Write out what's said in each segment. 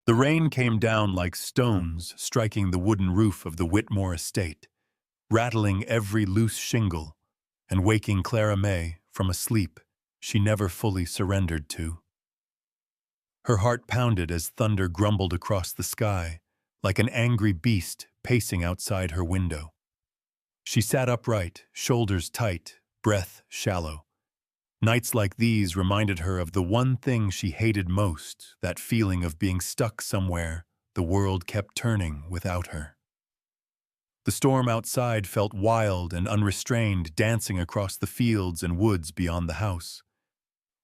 The rain came down like stones, striking the wooden roof of the Whitmore estate, rattling every loose shingle and waking Clara May from a sleep she never fully surrendered to. Her heart pounded as thunder grumbled across the sky, like an angry beast pacing outside her window. She sat upright, shoulders tight, breath shallow. Nights like these reminded her of the one thing she hated most, that feeling of being stuck somewhere the world kept turning without her. The storm outside felt wild and unrestrained, dancing across the fields and woods beyond the house.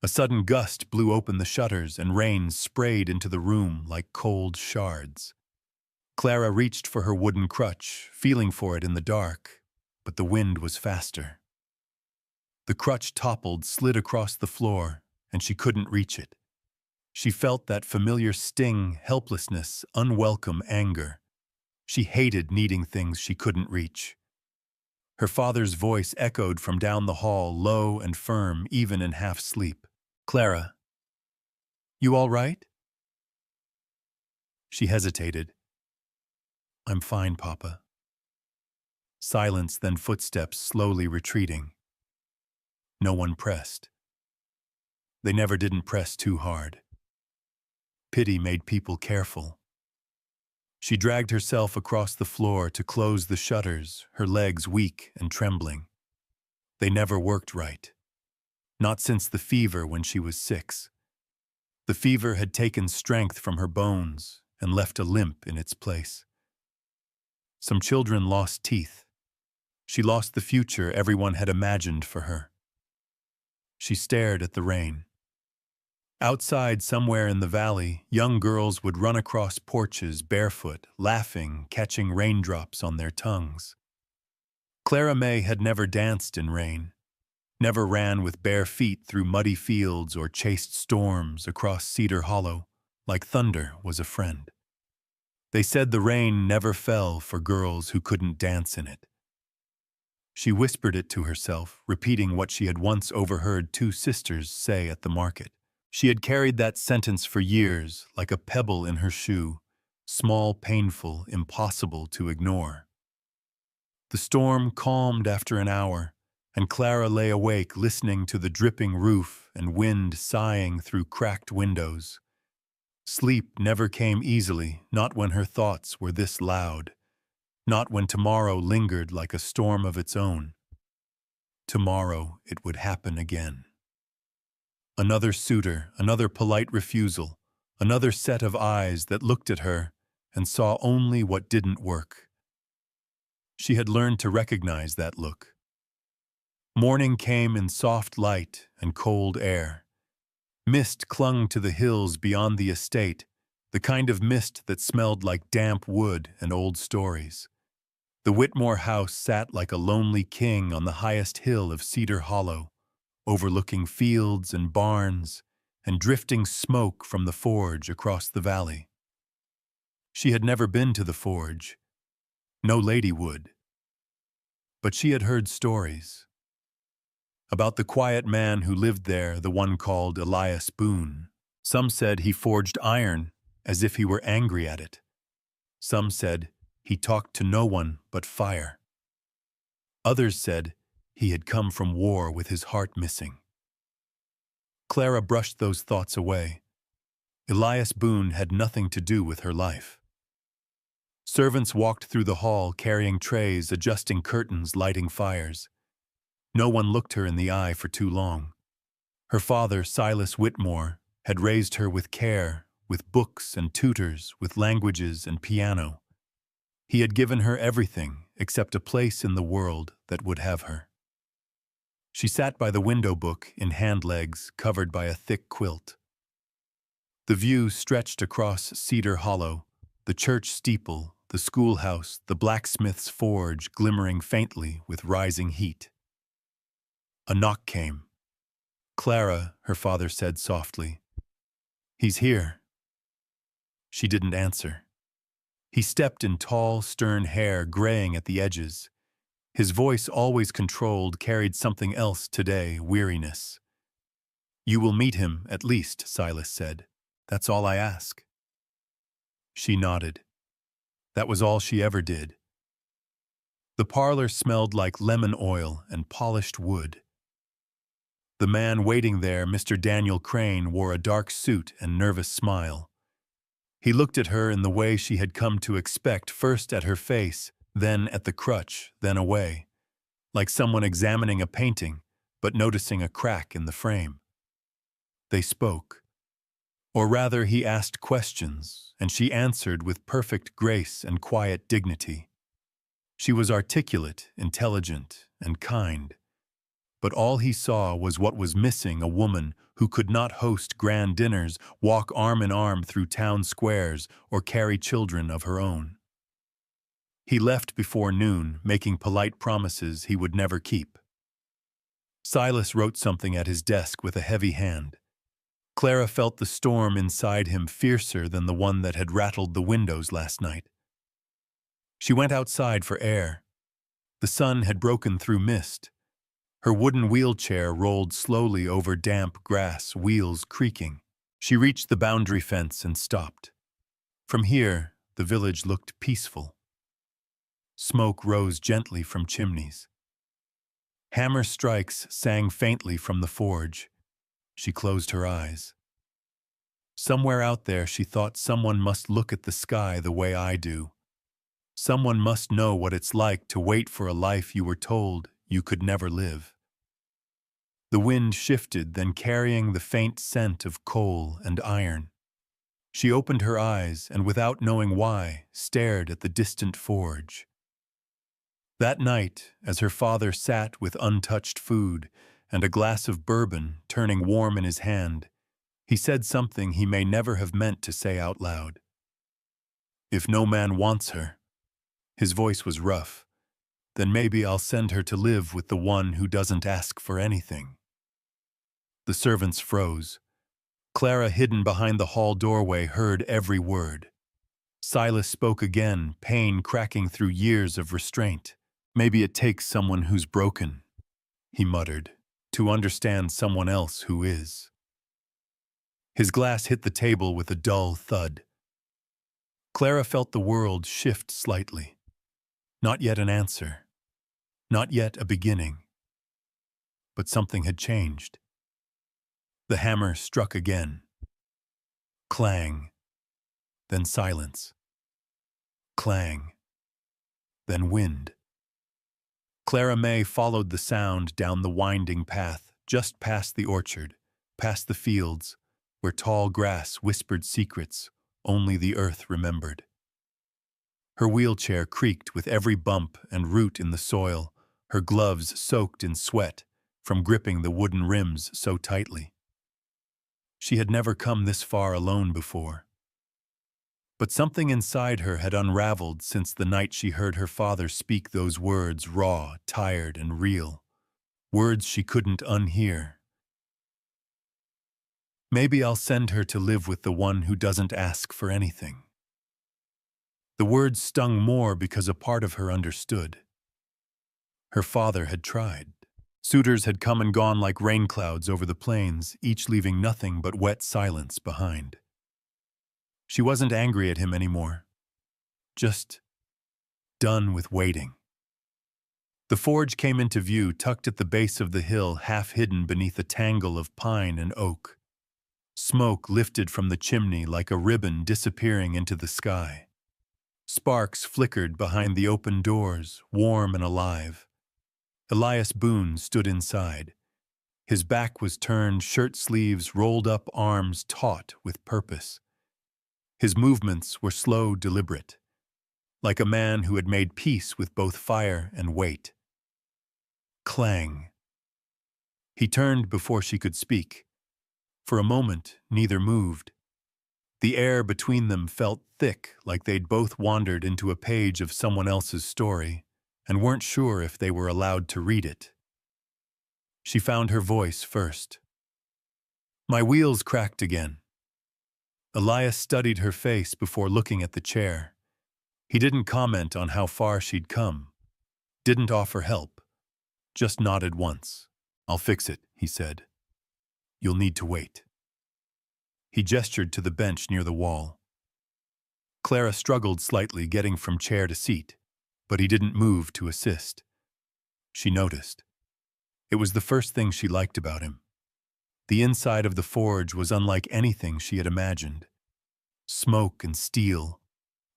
A sudden gust blew open the shutters and rain sprayed into the room like cold shards. Clara reached for her wooden crutch, feeling for it in the dark, but the wind was faster. The crutch toppled, slid across the floor, and she couldn't reach it. She felt that familiar sting, helplessness, unwelcome anger. She hated needing things she couldn't reach. Her father's voice echoed from down the hall, low and firm, even in half-sleep. "Clara, you all right?" She hesitated. "I'm fine, Papa." Silence, then footsteps slowly retreating. No one pressed. They never didn't press too hard. Pity made people careful. She dragged herself across the floor to close the shutters, her legs weak and trembling. They never worked right. Not since the fever when she was 6. The fever had taken strength from her bones and left a limp in its place. Some children lost teeth. She lost the future everyone had imagined for her. She stared at the rain. Outside, somewhere in the valley, young girls would run across porches barefoot, laughing, catching raindrops on their tongues. Clara May had never danced in rain, never ran with bare feet through muddy fields or chased storms across Cedar Hollow, like thunder was a friend. They said the rain never fell for girls who couldn't dance in it. She whispered it to herself, repeating what she had once overheard 2 sisters say at the market. She had carried that sentence for years, like a pebble in her shoe, small, painful, impossible to ignore. The storm calmed after an hour, and Clara lay awake listening to the dripping roof and wind sighing through cracked windows. Sleep never came easily, not when her thoughts were this loud, not when tomorrow lingered like a storm of its own. Tomorrow it would happen again. Another suitor, another polite refusal, another set of eyes that looked at her and saw only what didn't work. She had learned to recognize that look. Morning came in soft light and cold air. Mist clung to the hills beyond the estate, the kind of mist that smelled like damp wood and old stories. The Whitmore house sat like a lonely king on the highest hill of Cedar Hollow, overlooking fields and barns and drifting smoke from the forge across the valley. She had never been to the forge. No lady would. But she had heard stories about the quiet man who lived there, the one called Elias Boone. Some said he forged iron as if he were angry at it. Some said he talked to no one but fire. Others said he had come from war with his heart missing. Clara brushed those thoughts away. Elias Boone had nothing to do with her life. Servants walked through the hall carrying trays, adjusting curtains, lighting fires. No one looked her in the eye for too long. Her father, Silas Whitmore, had raised her with care, with books and tutors, with languages and piano. He had given her everything except a place in the world that would have her. She sat by the window book in hand legs covered by a thick quilt. The view stretched across Cedar Hollow, the church steeple, the schoolhouse, the blacksmith's forge glimmering faintly with rising heat. A knock came. "Clara," her father said softly. "He's here." She didn't answer. He stepped in tall, stern hair, graying at the edges. His voice, always controlled, carried something else today, weariness. "You will meet him, at least," Silas said. "That's all I ask." She nodded. That was all she ever did. The parlor smelled like lemon oil and polished wood. The man waiting there, Mr. Daniel Crane, wore a dark suit and nervous smile. He looked at her in the way she had come to expect, first at her face, then at the crutch, then away, like someone examining a painting, but noticing a crack in the frame. They spoke. Or rather, he asked questions, and she answered with perfect grace and quiet dignity. She was articulate, intelligent, and kind. But all he saw was what was missing: a woman who could not host grand dinners, walk arm in arm through town squares, or carry children of her own. He left before noon, making polite promises he would never keep. Silas wrote something at his desk with a heavy hand. Clara felt the storm inside him fiercer than the one that had rattled the windows last night. She went outside for air. The sun had broken through mist. Her wooden wheelchair rolled slowly over damp grass, wheels creaking. She reached the boundary fence and stopped. From here, the village looked peaceful. Smoke rose gently from chimneys. Hammer strikes sang faintly from the forge. She closed her eyes. Somewhere out there, she thought, someone must look at the sky the way I do. Someone must know what it's like to wait for a life you were told you could never live. The wind shifted, then carrying the faint scent of coal and iron. She opened her eyes and, without knowing why, stared at the distant forge. That night, as her father sat with untouched food and a glass of bourbon turning warm in his hand, he said something he may never have meant to say out loud. "If no man wants her," his voice was rough, "then maybe I'll send her to live with the one who doesn't ask for anything." The servants froze. Clara, hidden behind the hall doorway, heard every word. Silas spoke again, pain cracking through years of restraint. "Maybe it takes someone who's broken," he muttered, "to understand someone else who is." His glass hit the table with a dull thud. Clara felt the world shift slightly. Not yet an answer. Not yet a beginning. But something had changed. The hammer struck again. Clang. Then silence. Clang. Then wind. Clara May followed the sound down the winding path, just past the orchard, past the fields, where tall grass whispered secrets only the earth remembered. Her wheelchair creaked with every bump and root in the soil, her gloves soaked in sweat from gripping the wooden rims so tightly. She had never come this far alone before. But something inside her had unraveled since the night she heard her father speak those words, raw, tired, and real. Words she couldn't unhear. "Maybe I'll send her to live with the one who doesn't ask for anything." The words stung more because a part of her understood. Her father had tried. Suitors had come and gone like rain clouds over the plains, each leaving nothing but wet silence behind. She wasn't angry at him anymore. Just done with waiting. The forge came into view, tucked at the base of the hill, half hidden beneath a tangle of pine and oak. Smoke lifted from the chimney like a ribbon disappearing into the sky. Sparks flickered behind the open doors, warm and alive. Elias Boone stood inside. His back was turned, shirt sleeves rolled up, arms taut with purpose. His movements were slow, deliberate, like a man who had made peace with both fire and weight. Clang. He turned before she could speak. For a moment, neither moved. The air between them felt thick, like they'd both wandered into a page of someone else's story and weren't sure if they were allowed to read it. She found her voice first. "My wheels cracked again." Elias studied her face before looking at the chair. He didn't comment on how far she'd come, didn't offer help, just nodded once. "I'll fix it," he said. "You'll need to wait." He gestured to the bench near the wall. Clara struggled slightly, getting from chair to seat, but he didn't move to assist. She noticed. It was the first thing she liked about him. The inside of the forge was unlike anything she had imagined. Smoke and steel,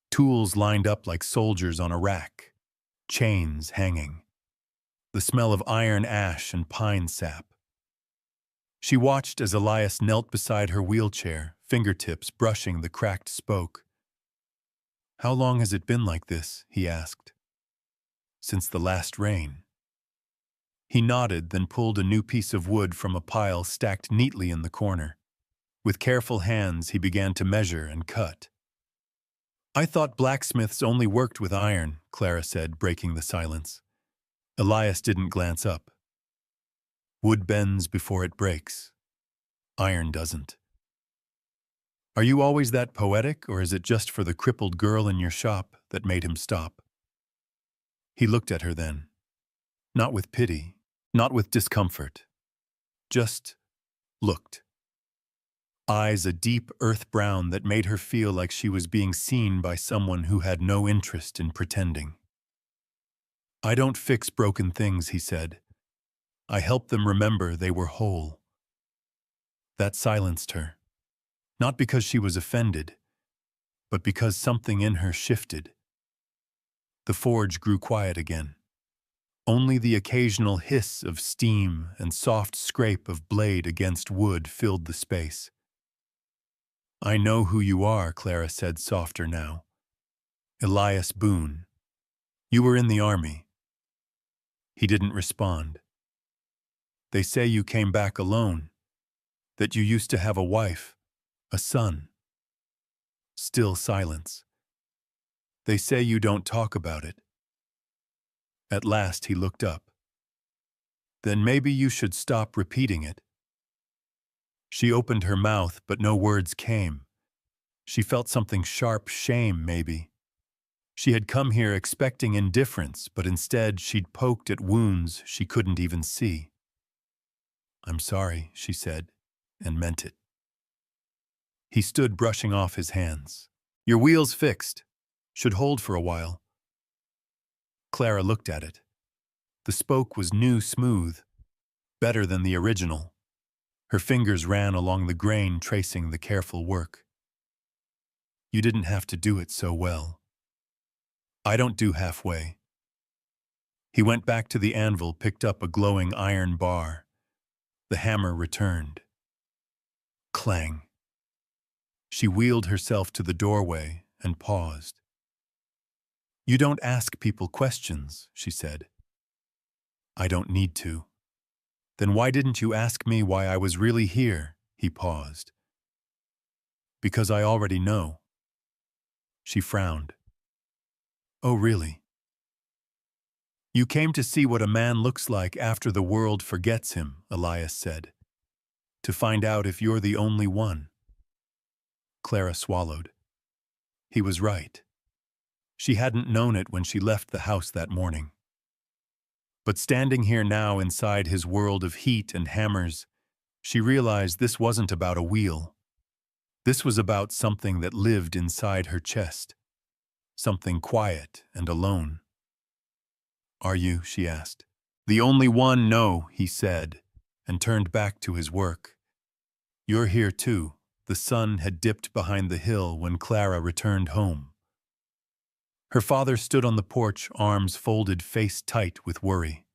tools lined up like soldiers on a rack, chains hanging, the smell of iron ash and pine sap. She watched as Elias knelt beside her wheelchair, fingertips brushing the cracked spoke. "How long has it been like this?" he asked. "Since the last rain." He nodded, then pulled a new piece of wood from a pile stacked neatly in the corner. With careful hands, he began to measure and cut. "I thought blacksmiths only worked with iron," Clara said, breaking the silence. Elias didn't glance up. "Wood bends before it breaks. Iron doesn't." "Are you always that poetic, or is it just for the crippled girl in your shop that made him stop?" He looked at her then. Not with pity, not with discomfort. Just looked. Eyes a deep earth brown that made her feel like she was being seen by someone who had no interest in pretending. "I don't fix broken things," he said. "I help them remember they were whole." That silenced her. Not because she was offended, but because something in her shifted. The forge grew quiet again. Only the occasional hiss of steam and soft scrape of blade against wood filled the space. "I know who you are," Clara said, softer now. "Elias Boone. You were in the army." He didn't respond. "They say you came back alone, that you used to have a wife, a son." Still silence. "They say you don't talk about it." At last he looked up. "Then maybe you should stop repeating it." She opened her mouth, but no words came. She felt something sharp, shame maybe. She had come here expecting indifference, but instead she'd poked at wounds she couldn't even see. "I'm sorry," she said, and meant it. He stood brushing off his hands. "Your wheel's fixed. Should hold for a while." Clara looked at it. The spoke was new smooth, better than the original. Her fingers ran along the grain, tracing the careful work. "You didn't have to do it so well." "I don't do halfway." He went back to the anvil, picked up a glowing iron bar. The hammer returned. Clang. She wheeled herself to the doorway and paused. "You don't ask people questions," she said. "I don't need to." "Then why didn't you ask me why I was really here?" He paused. "Because I already know." She frowned. "Oh, really?" "You came to see what a man looks like after the world forgets him," Elias said. "To find out if you're the only one." Clara swallowed. He was right. She hadn't known it when she left the house that morning. But standing here now inside his world of heat and hammers, she realized this wasn't about a wheel. This was about something that lived inside her chest. Something quiet and alone. "Are you?" she asked. "The only one?" "No," he said, and turned back to his work. "You're here too." The sun had dipped behind the hill when Clara returned home. Her father stood on the porch, arms folded, face tight with worry.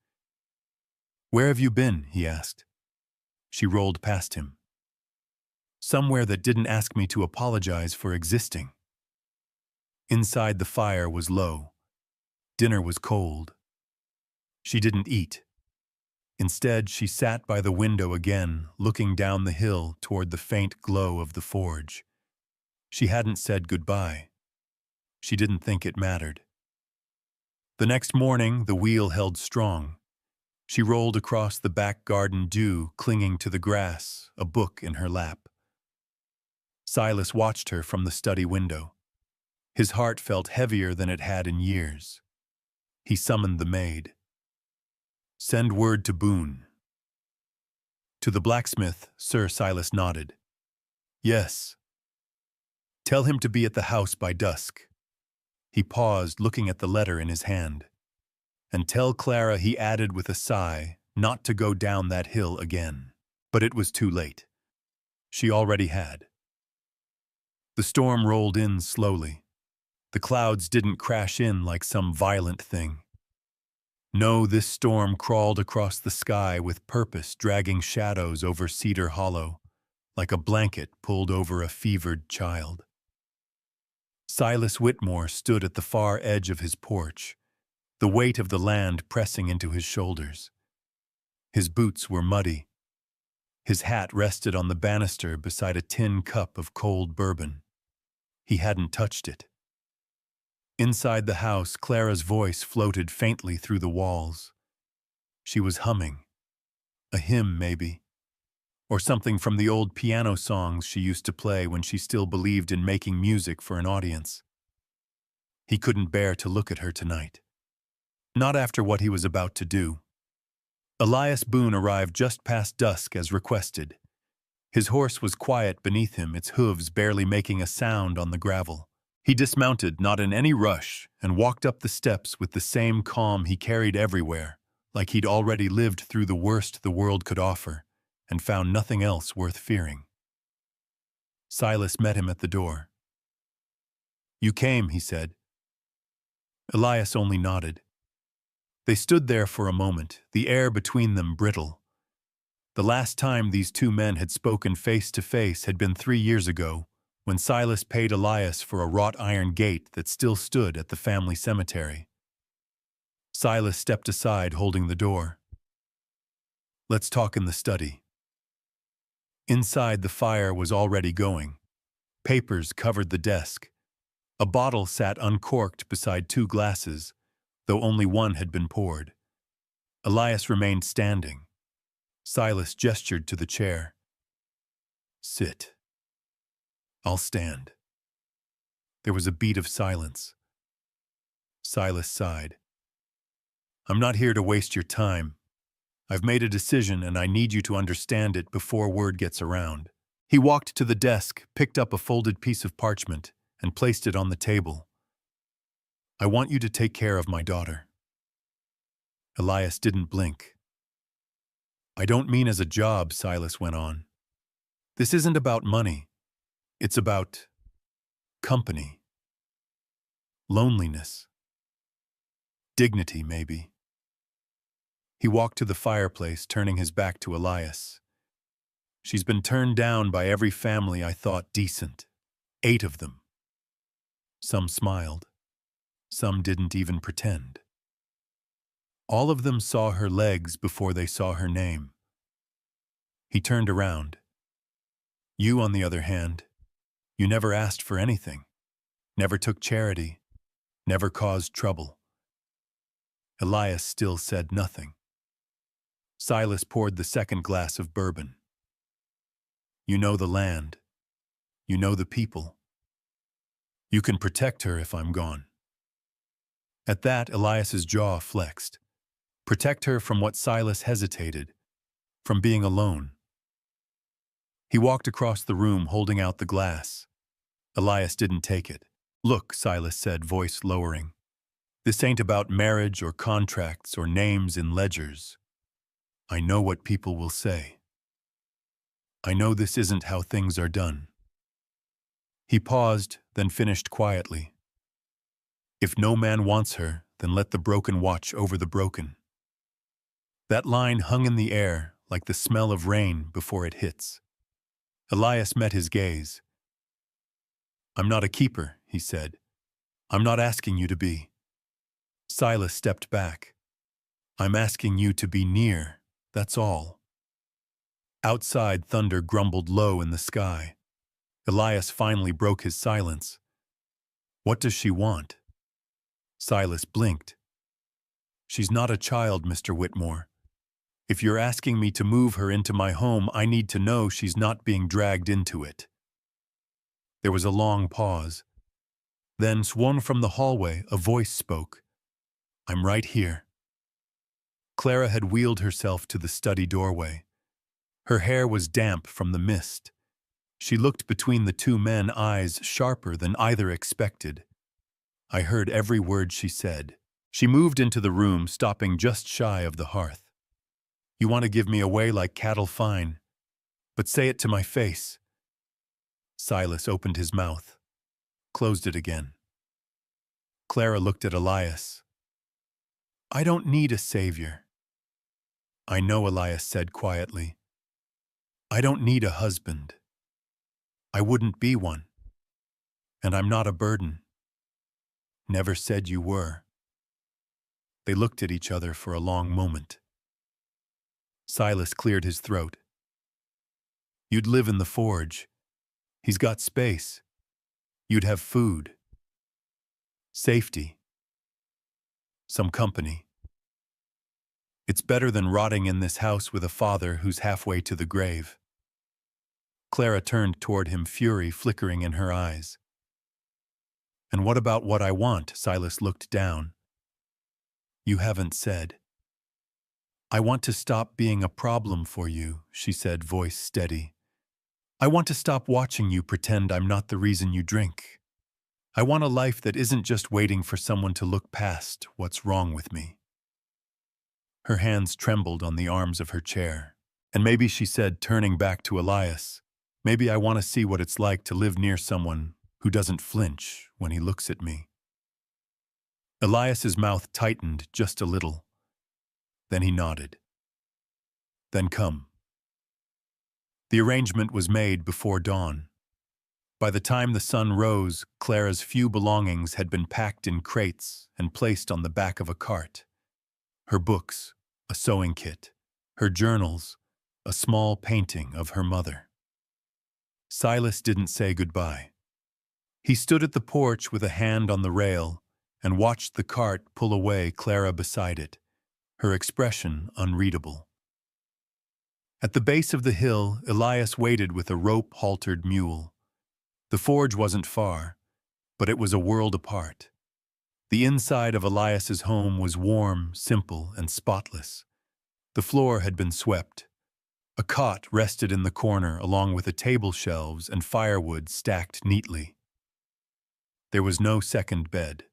"Where have you been?" he asked. She rolled past him. "Somewhere that didn't ask me to apologize for existing." Inside, the fire was low. Dinner was cold. She didn't eat. Instead, she sat by the window again, looking down the hill toward the faint glow of the forge. She hadn't said goodbye. She didn't think it mattered. The next morning, the wheel held strong. She rolled across the back garden, dew clinging to the grass, a book in her lap. Silas watched her from the study window. His heart felt heavier than it had in years. He summoned the maid. "Send word to Boone." To the blacksmith, Sir Silas nodded. "Yes." Tell him to be at the house by dusk. He paused, looking at the letter in his hand. And tell Clara, he added with a sigh, not to go down that hill again. But it was too late. She already had. The storm rolled in slowly. The clouds didn't crash in like some violent thing. No, this storm crawled across the sky with purpose, dragging shadows over Cedar Hollow, like a blanket pulled over a fevered child. Silas Whitmore stood at the far edge of his porch, the weight of the land pressing into his shoulders. His boots were muddy. His hat rested on the banister beside a tin cup of cold bourbon. He hadn't touched it. Inside the house, Clara's voice floated faintly through the walls. She was humming. A hymn, maybe. Or something from the old piano songs she used to play when she still believed in making music for an audience. He couldn't bear to look at her tonight. Not after what he was about to do. Elias Boone arrived just past dusk as requested. His horse was quiet beneath him, its hooves barely making a sound on the gravel. He dismounted, not in any rush, and walked up the steps with the same calm he carried everywhere, like he'd already lived through the worst the world could offer, and found nothing else worth fearing. Silas met him at the door. "You came," he said. Elias only nodded. They stood there for a moment, the air between them brittle. The last time these two men had spoken face to face had been 3 years ago, when Silas paid Elias for a wrought iron gate that still stood at the family cemetery. Silas stepped aside, holding the door. "Let's talk in the study." Inside, the fire was already going. Papers covered the desk. A bottle sat uncorked beside 2 glasses, though only one had been poured. Elias remained standing. Silas gestured to the chair. "Sit." "I'll stand." There was a beat of silence. Silas sighed. "I'm not here to waste your time. I've made a decision and I need you to understand it before word gets around." He walked to the desk, picked up a folded piece of parchment, and placed it on the table. "I want you to take care of my daughter." Elias didn't blink. "I don't mean as a job," Silas went on. "This isn't about money. It's about company. Loneliness. Dignity, maybe." He walked to the fireplace, turning his back to Elias. "She's been turned down by every family I thought decent. 8 of them. Some smiled. Some didn't even pretend. All of them saw her legs before they saw her name." He turned around. "You, on the other hand, you never asked for anything. Never took charity. Never caused trouble." Elias still said nothing. Silas poured the second glass of bourbon. "You know the land. You know the people. You can protect her if I'm gone." At that, Elias's jaw flexed. Protect her from what? Silas hesitated. From being alone. He walked across the room, holding out the glass. Elias didn't take it. "Look," Silas said, voice lowering. "This ain't about marriage or contracts or names in ledgers. I know what people will say. I know this isn't how things are done." He paused, then finished quietly. "If no man wants her, then let the broken watch over the broken." That line hung in the air like the smell of rain before it hits. Elias met his gaze. "I'm not a keeper," he said. "I'm not asking you to be." Silas stepped back. "I'm asking you to be near, that's all." Outside, thunder grumbled low in the sky. Elias finally broke his silence. "What does she want?" Silas blinked. "She's not a child, Mr. Whitmore. If you're asking me to move her into my home, I need to know she's not being dragged into it." There was a long pause. Then, swung from the hallway, a voice spoke. "I'm right here." Clara had wheeled herself to the study doorway. Her hair was damp from the mist. She looked between the two men, eyes sharper than either expected. I heard every word she said. She moved into the room, stopping just shy of the hearth. You want to give me away like cattle, fine, but say it to my face. Silas opened his mouth, closed it again. Clara looked at Elias. I don't need a savior. I know, Elias said quietly. I don't need a husband. I wouldn't be one. And I'm not a burden. Never said you were. They looked at each other for a long moment. Silas cleared his throat. You'd live in the forge. He's got space. You'd have food. Safety. Some company. It's better than rotting in this house with a father who's halfway to the grave. Clara turned toward him, fury flickering in her eyes. And what about what I want? Silas looked down. You haven't said. I want to stop being a problem for you, she said, voice steady. I want to stop watching you pretend I'm not the reason you drink. I want a life that isn't just waiting for someone to look past what's wrong with me. Her hands trembled on the arms of her chair. And maybe, she said, turning back to Elias, maybe I want to see what it's like to live near someone who doesn't flinch when he looks at me. Elias's mouth tightened just a little. Then he nodded. Then come. The arrangement was made before dawn. By the time the sun rose, Clara's few belongings had been packed in crates and placed on the back of a cart. Her books, a sewing kit, her journals, a small painting of her mother. Silas didn't say goodbye. He stood at the porch with a hand on the rail and watched the cart pull away, Clara beside it, her expression unreadable. At the base of the hill, Elias waited with a rope-haltered mule. The forge wasn't far, but it was a world apart. The inside of Elias's home was warm, simple, and spotless. The floor had been swept. A cot rested in the corner along with a table, shelves, and firewood stacked neatly. There was no second bed.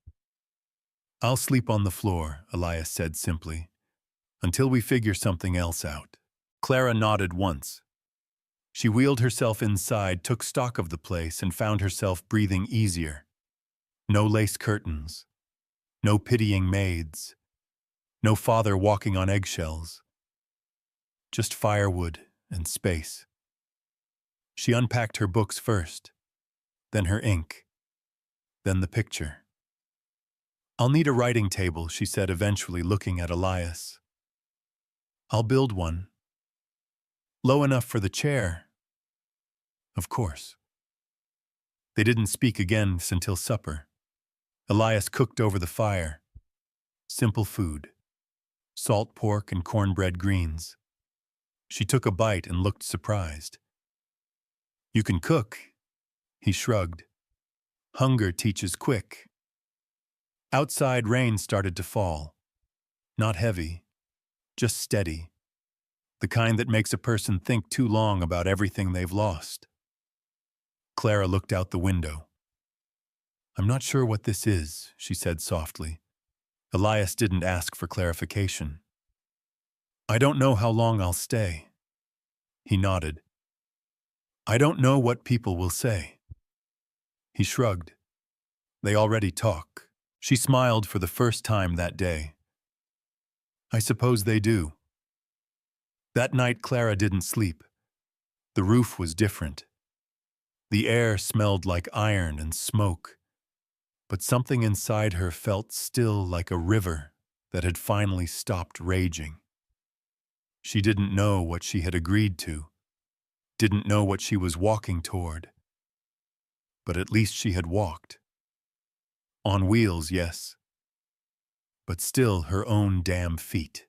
I'll sleep on the floor, Elias said simply, until we figure something else out. Clara nodded once. She wheeled herself inside, took stock of the place, and found herself breathing easier. No lace curtains. No pitying maids. No father walking on eggshells. Just firewood and space. She unpacked her books first, then her ink, then the picture. I'll need a writing table, she said, eventually looking at Elias. I'll build one. Low enough for the chair. Of course. They didn't speak again until supper. Elias cooked over the fire. Simple food. Salt pork and cornbread greens. She took a bite and looked surprised. You can cook, he shrugged. Hunger teaches quick. Outside, rain started to fall. Not heavy, just steady. The kind that makes a person think too long about everything they've lost. Clara looked out the window. I'm not sure what this is, she said softly. Elias didn't ask for clarification. I don't know how long I'll stay. He nodded. I don't know what people will say. He shrugged. They already talk. She smiled for the first time that day. I suppose they do. That night Clara didn't sleep. The roof was different. The air smelled like iron and smoke, but something inside her felt still like a river that had finally stopped raging. She didn't know what she had agreed to, didn't know what she was walking toward, but at least she had walked. On wheels, yes, but still her own damn feet.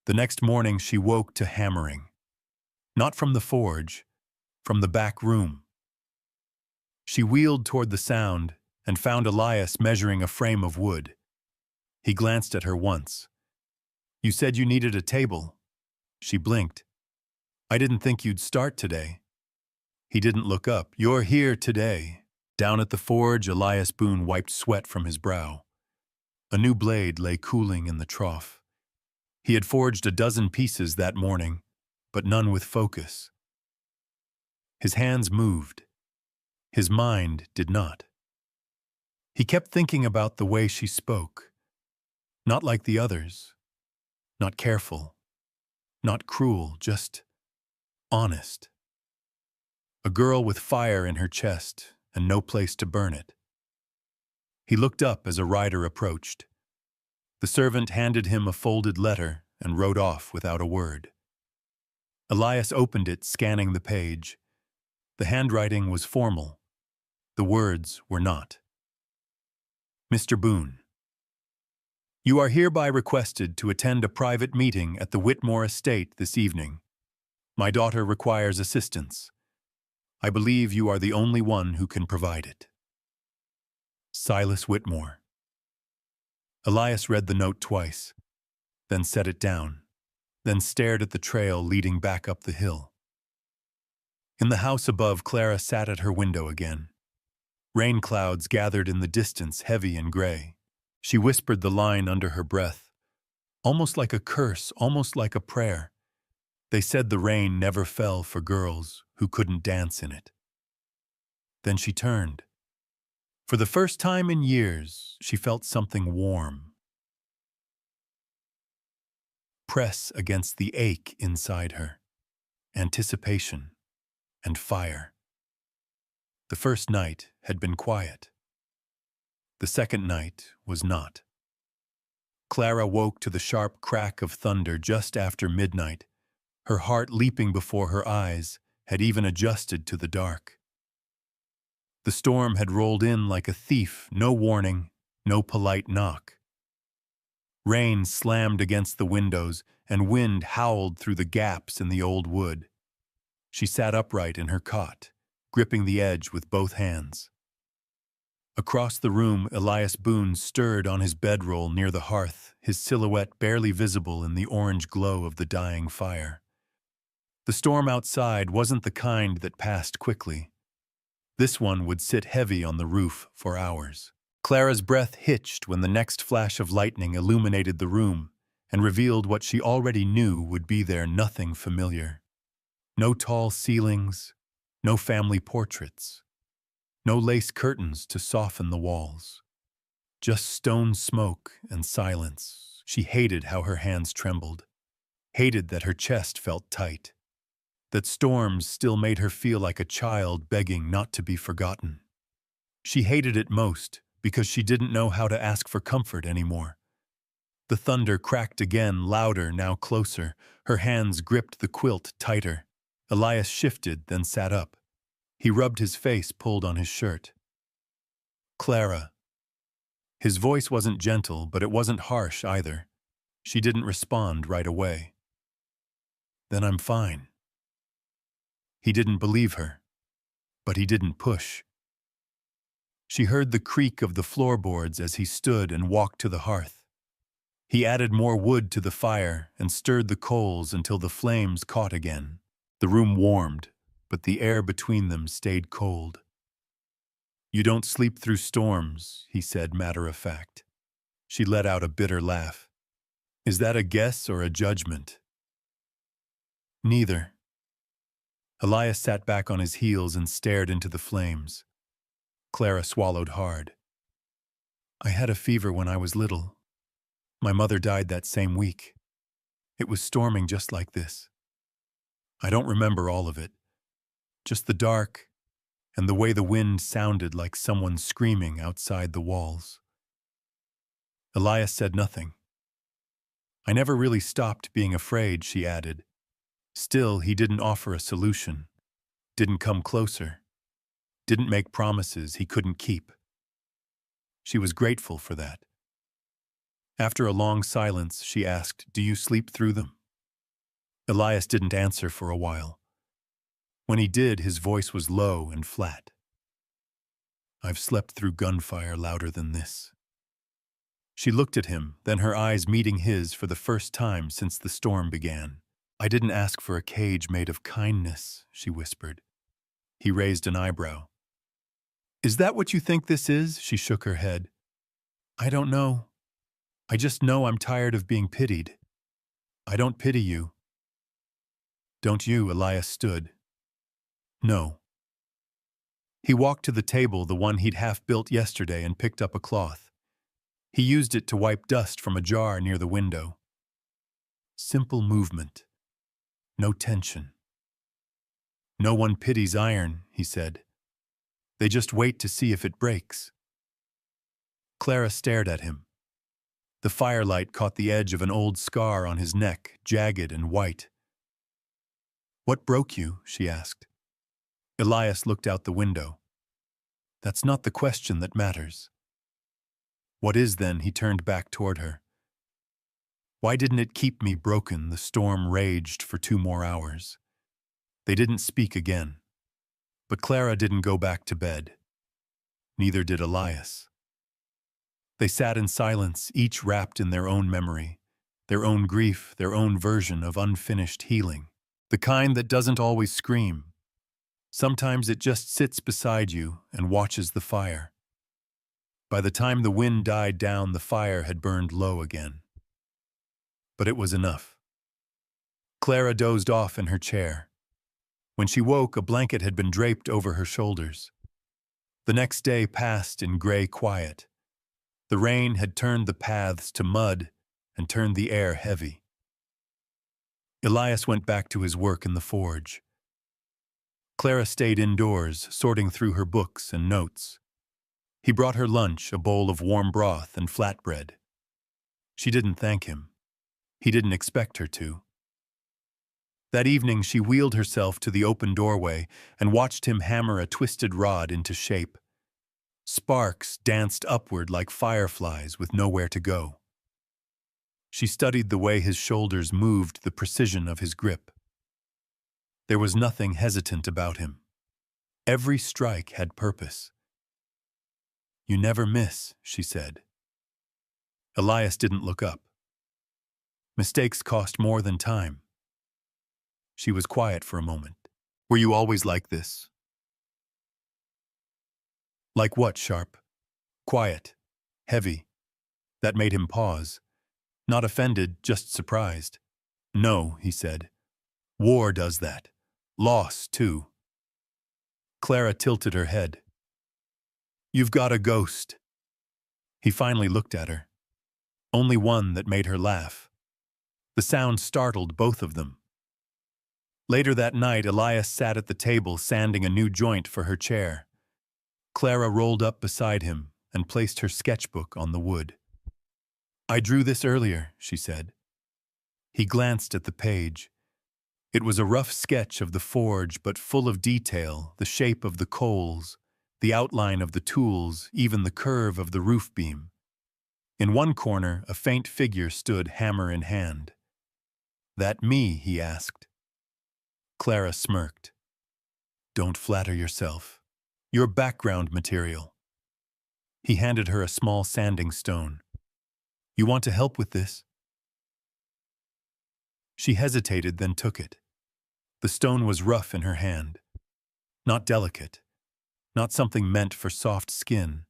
The next morning she woke to hammering. Not from the forge, from the back room. She wheeled toward the sound and found Elias measuring a frame of wood. He glanced at her once. You said you needed a table. She blinked. I didn't think you'd start today. He didn't look up. "You're here today." Down at the forge, Elias Boone wiped sweat from his brow. A new blade lay cooling in the trough. He had forged a dozen pieces that morning, but none with focus. His hands moved. His mind did not. He kept thinking about the way she spoke. Not like the others. Not careful. Not cruel, just honest. A girl with fire in her chest and no place to burn it. He looked up as a rider approached. The servant handed him a folded letter and rode off without a word. Elias opened it, scanning the page. The handwriting was formal. The words were not. Mr. Boone, you are hereby requested to attend a private meeting at the Whitmore estate this evening. My daughter requires assistance. I believe you are the only one who can provide it. Silas Whitmore. Elias read the note twice, then set it down, then stared at the trail leading back up the hill. In the house above, Clara sat at her window again. Rain clouds gathered in the distance, heavy and gray. She whispered the line under her breath, almost like a curse, almost like a prayer. They said the rain never fell for girls who couldn't dance in it. Then she turned. For the first time in years, she felt something warm press against the ache inside her, anticipation and fire. The first night had been quiet. The second night was not. Clara woke to the sharp crack of thunder just after midnight. Her heart leaping before her eyes had even adjusted to the dark. The storm had rolled in like a thief, no warning, no polite knock. Rain slammed against the windows and wind howled through the gaps in the old wood. She sat upright in her cot, gripping the edge with both hands. Across the room, Elias Boone stirred on his bedroll near the hearth, his silhouette barely visible in the orange glow of the dying fire. The storm outside wasn't the kind that passed quickly. This one would sit heavy on the roof for hours. Clara's breath hitched when the next flash of lightning illuminated the room and revealed what she already knew would be there: nothing familiar. No tall ceilings, no family portraits, no lace curtains to soften the walls. Just stone smoke and silence. She hated how her hands trembled, hated that her chest felt tight, that storms still made her feel like a child begging not to be forgotten. She hated it most because she didn't know how to ask for comfort anymore. The thunder cracked again, louder, now closer. Her hands gripped the quilt tighter. Elias shifted, then sat up. He rubbed his face, pulled on his shirt. "Clara." His voice wasn't gentle, but it wasn't harsh either. She didn't respond right away. "Then I'm fine." He didn't believe her, but he didn't push. She heard the creak of the floorboards as he stood and walked to the hearth. He added more wood to the fire and stirred the coals until the flames caught again. The room warmed, but the air between them stayed cold. "You don't sleep through storms," he said, matter of fact. She let out a bitter laugh. "Is that a guess or a judgment?" "Neither." Elias sat back on his heels and stared into the flames. Clara swallowed hard. "I had a fever when I was little. My mother died that same week. It was storming just like this. I don't remember all of it, just the dark and the way the wind sounded like someone screaming outside the walls." Elias said nothing. "I never really stopped being afraid," she added. Still, he didn't offer a solution, didn't come closer, didn't make promises he couldn't keep. She was grateful for that. After a long silence, she asked, "Do you sleep through them?" Elias didn't answer for a while. When he did, his voice was low and flat. "I've slept through gunfire louder than this." She looked at him, then her eyes meeting his for the first time since the storm began. "I didn't ask for a cage made of kindness," she whispered. He raised an eyebrow. Is that what you think this is? She shook her head. I don't know. I just know I'm tired of being pitied. I don't pity you. Don't you? Elias stood. No. He walked to the table, the one he'd half built yesterday, and picked up a cloth. He used it to wipe dust from a jar near the window. Simple movement. No tension. No one pities iron, he said. They just wait to see if it breaks. Clara stared at him. The firelight caught the edge of an old scar on his neck, jagged and white. What broke you? She asked. Elias looked out the window. That's not the question that matters. What is then? He turned back toward her. Why didn't it keep me broken? The storm raged for 2 more hours. They didn't speak again. But Clara didn't go back to bed. Neither did Elias. They sat in silence, each wrapped in their own memory, their own grief, their own version of unfinished healing. The kind that doesn't always scream. Sometimes it just sits beside you and watches the fire. By the time the wind died down, the fire had burned low again. But it was enough. Clara dozed off in her chair. When she woke, a blanket had been draped over her shoulders. The next day passed in gray quiet. The rain had turned the paths to mud and turned the air heavy. Elias went back to his work in the forge. Clara stayed indoors, sorting through her books and notes. He brought her lunch, a bowl of warm broth and flatbread. She didn't thank him. He didn't expect her to. That evening she wheeled herself to the open doorway and watched him hammer a twisted rod into shape. Sparks danced upward like fireflies with nowhere to go. She studied the way his shoulders moved, the precision of his grip. There was nothing hesitant about him. Every strike had purpose. You never miss, she said. Elias didn't look up. Mistakes cost more than time. She was quiet for a moment. Were you always like this? Like what, Sharp? Quiet. Heavy. That made him pause. Not offended, just surprised. No, he said. War does that. Loss, too. Clara tilted her head. You've got a ghost. He finally looked at her. Only one that made her laugh. The sound startled both of them. Later that night, Elias sat at the table sanding a new joint for her chair. Clara rolled up beside him and placed her sketchbook on the wood. I drew this earlier, she said. He glanced at the page. It was a rough sketch of the forge, but full of detail, the shape of the coals, the outline of the tools, even the curve of the roof beam. In one corner, a faint figure stood, hammer in hand. That me? He asked. Clara smirked. Don't flatter yourself. Your background material. He handed her a small sanding stone. You want to help with this? She hesitated, then took it. The stone was rough in her hand. Not delicate. Not something meant for soft skin.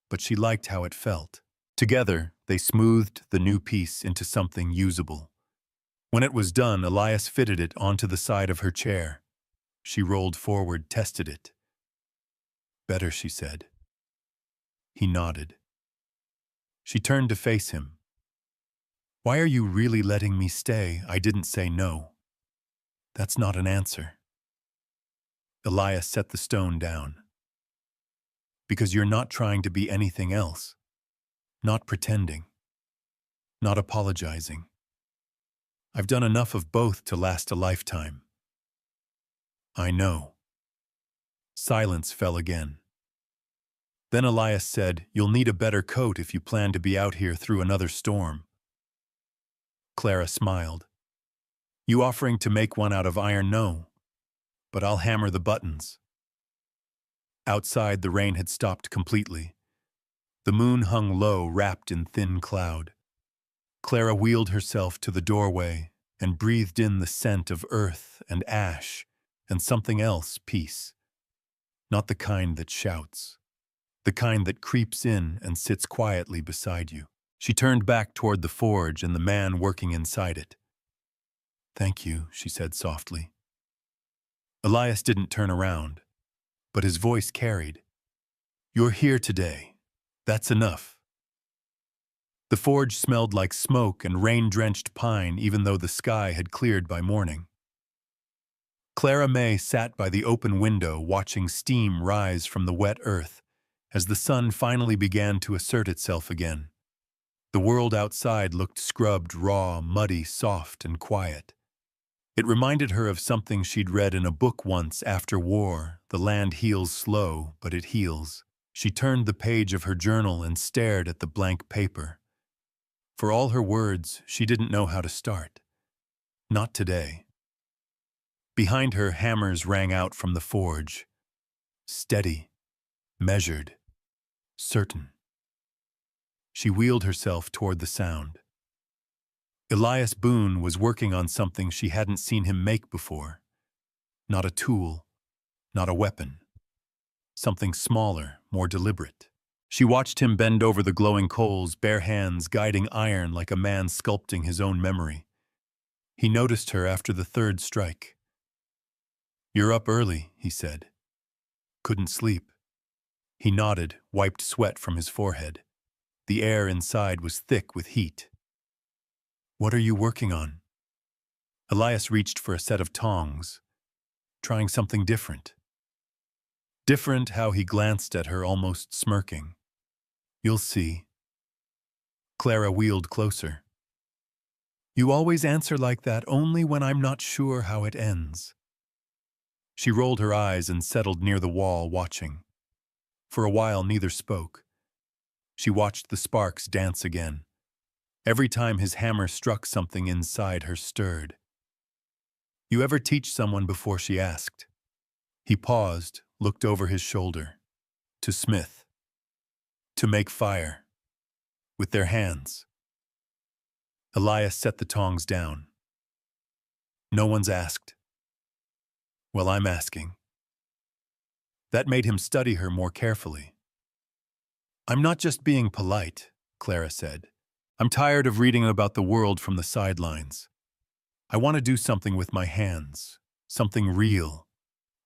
But she liked how it felt. Together, they smoothed the new piece into something usable. When it was done, Elias fitted it onto the side of her chair. She rolled forward, tested it. Better, she said. He nodded. She turned to face him. Why are you really letting me stay? I didn't say no. That's not an answer. Elias set the stone down. Because you're not trying to be anything else. Not pretending. Not apologizing. I've done enough of both to last a lifetime. I know. Silence fell again. Then Elias said, You'll need a better coat if you plan to be out here through another storm. Clara smiled. You offering to make one out of iron? No. But I'll hammer the buttons. Outside, the rain had stopped completely. The moon hung low, wrapped in thin cloud. Clara wheeled herself to the doorway and breathed in the scent of earth and ash and something else, peace. not the kind that shouts, the kind that creeps in and sits quietly beside you. She turned back toward the forge and the man working inside it. "Thank you," she said softly. Elias didn't turn around, but his voice carried. "You're here today. That's enough." The forge smelled like smoke and rain-drenched pine even though the sky had cleared by morning. Clara May sat by the open window watching steam rise from the wet earth as the sun finally began to assert itself again. The world outside looked scrubbed, raw, muddy, soft, and quiet. It reminded her of something she'd read in a book once after war. The land heals slow, but it heals. She turned the page of her journal and stared at the blank paper. For all her words, she didn't know how to start. Not today. Behind her, hammers rang out from the forge. Steady, measured, certain. She wheeled herself toward the sound. Elias Boone was working on something she hadn't seen him make before. Not a tool, not a weapon. Something smaller, more deliberate. She watched him bend over the glowing coals, bare hands guiding iron like a man sculpting his own memory. He noticed her after the third strike. "You're up early," he said. "Couldn't sleep." He nodded, wiped sweat from his forehead. The air inside was thick with heat. "What are you working on?" Elias reached for a set of tongs, trying something different. Different how he glanced at her, almost smirking. "You'll see." Clara wheeled closer. "You always answer like that only when I'm not sure how it ends." She rolled her eyes and settled near the wall, watching. For a while, neither spoke. She watched the sparks dance again. Every time his hammer struck, something inside her stirred. "You ever teach someone before?" she asked. He paused, looked over his shoulder. "To smith. To make fire. With their hands." Elias set the tongs down. "No one's asked." "Well, I'm asking." That made him study her more carefully. "I'm not just being polite," Clara said. "I'm tired of reading about the world from the sidelines. I want to do something with my hands, something real,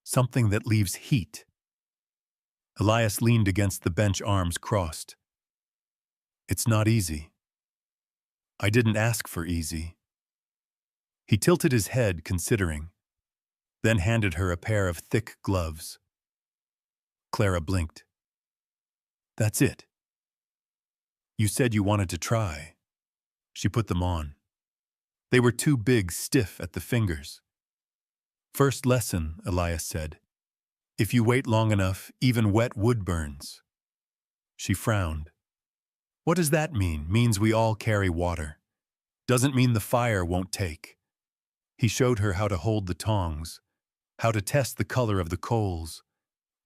something that leaves heat." Elias leaned against the bench, arms crossed. "It's not easy." "I didn't ask for easy." He tilted his head, considering, then handed her a pair of thick gloves. Clara blinked. "That's it." "You said you wanted to try." She put them on. They were too big, stiff at the fingers. "First lesson," Elias said. "If you wait long enough, even wet wood burns." She frowned. "What does that mean?" "Means we all carry water. Doesn't mean the fire won't take." He showed her how to hold the tongs, how to test the color of the coals,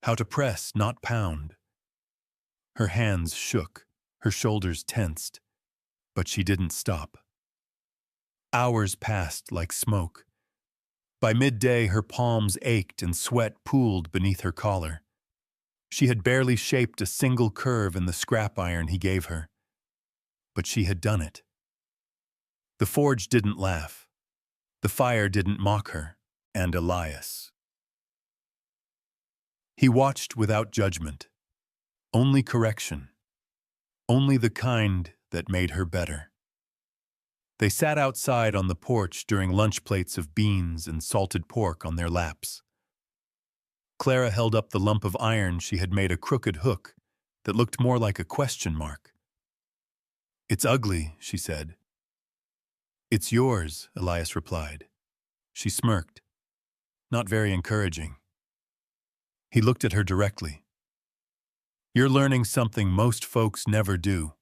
how to press, not pound. Her hands shook, her shoulders tensed, but she didn't stop. Hours passed like smoke. By midday, her palms ached and sweat pooled beneath her collar. She had barely shaped a single curve in the scrap iron he gave her. But she had done it. The forge didn't laugh. The fire didn't mock her, and Elias. He watched without judgment. Only correction. Only the kind that made her better. They sat outside on the porch during lunch, plates of beans and salted pork on their laps. Clara held up the lump of iron she had made a crooked hook that looked more like a question mark. "It's ugly," she said. "It's yours," Elias replied. She smirked. Not very encouraging. He looked at her directly. "You're learning something most folks never do.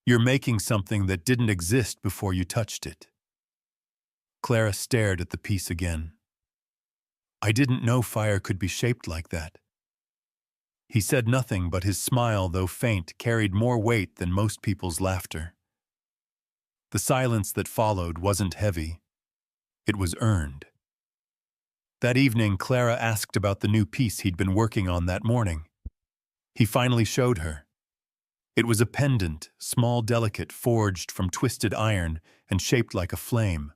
You're making something that didn't exist before you touched it." Clara stared at the piece again. "I didn't know fire could be shaped like that." He said nothing, but his smile, though faint, carried more weight than most people's laughter. The silence that followed wasn't heavy. It was earned. That evening, Clara asked about the new piece he'd been working on that morning. He finally showed her. It was a pendant, small, delicate, forged from twisted iron and shaped like a flame.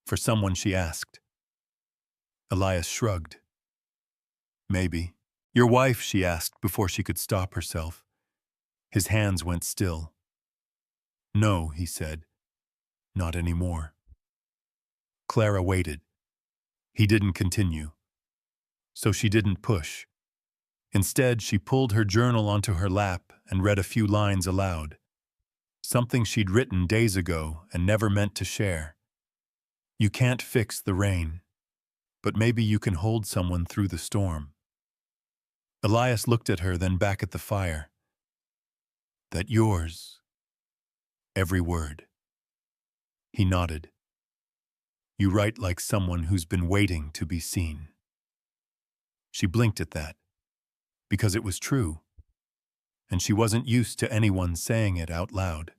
For someone, she asked. Elias shrugged. Maybe. Your wife, she asked before she could stop herself. His hands went still. No, he said. Not anymore. Clara waited. He didn't continue. So she didn't push. Instead, she pulled her journal onto her lap and read a few lines aloud. Something she'd written days ago and never meant to share. You can't fix the rain, but maybe you can hold someone through the storm. Elias looked at her, then back at the fire. That yours? Every word. He nodded. You write like someone who's been waiting to be seen. She blinked at that, because it was true, and she wasn't used to anyone saying it out loud.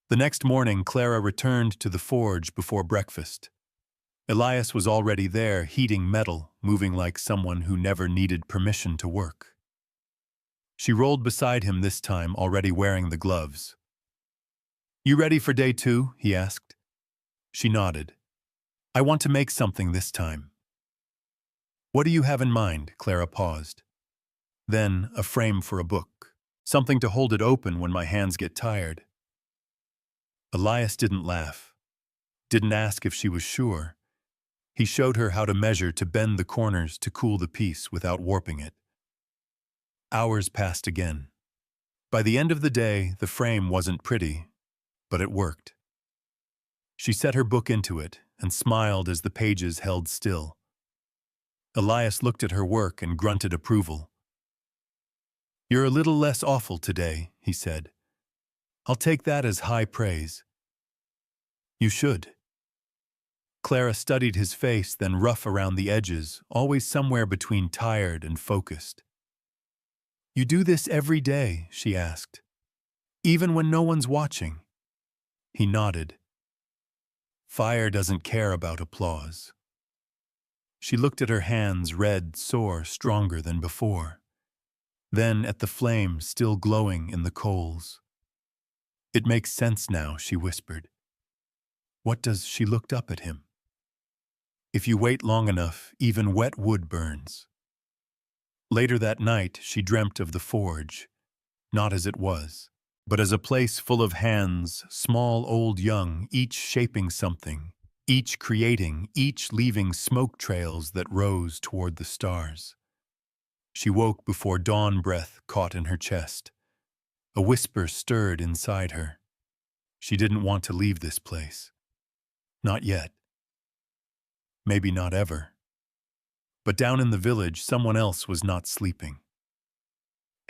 The next morning, Clara returned to the forge before breakfast. Elias was already there, heating metal, moving like someone who never needed permission to work. She rolled beside him this time, already wearing the gloves. You ready for day 2? He asked. She nodded. I want to make something this time. What do you have in mind? Clara paused. Then, a frame for a book. Something to hold it open when my hands get tired. Elias didn't laugh. Didn't ask if she was sure. He showed her how to measure, to bend the corners to cool the piece without warping it. Hours passed again. By the end of the day, the frame wasn't pretty, but it worked. She set her book into it and smiled as the pages held still. Elias looked at her work and grunted approval. You're a little less awful today, he said. I'll take that as high praise. You should. Clara studied his face, then rough around the edges, always somewhere between tired and focused. You do this every day, she asked. Even when no one's watching. He nodded. Fire doesn't care about applause. She looked at her hands, red, sore, stronger than before. Then at the flame still glowing in the coals. It makes sense now, she whispered. What does she looked up at him? If you wait long enough, even wet wood burns. Later that night, she dreamt of the forge, not as it was, but as a place full of hands, small, old, young, each shaping something, each creating, each leaving smoke trails that rose toward the stars. She woke before dawn breath caught in her chest. A whisper stirred inside her. She didn't want to leave this place. Not yet. Maybe not ever. But down in the village, someone else was not sleeping.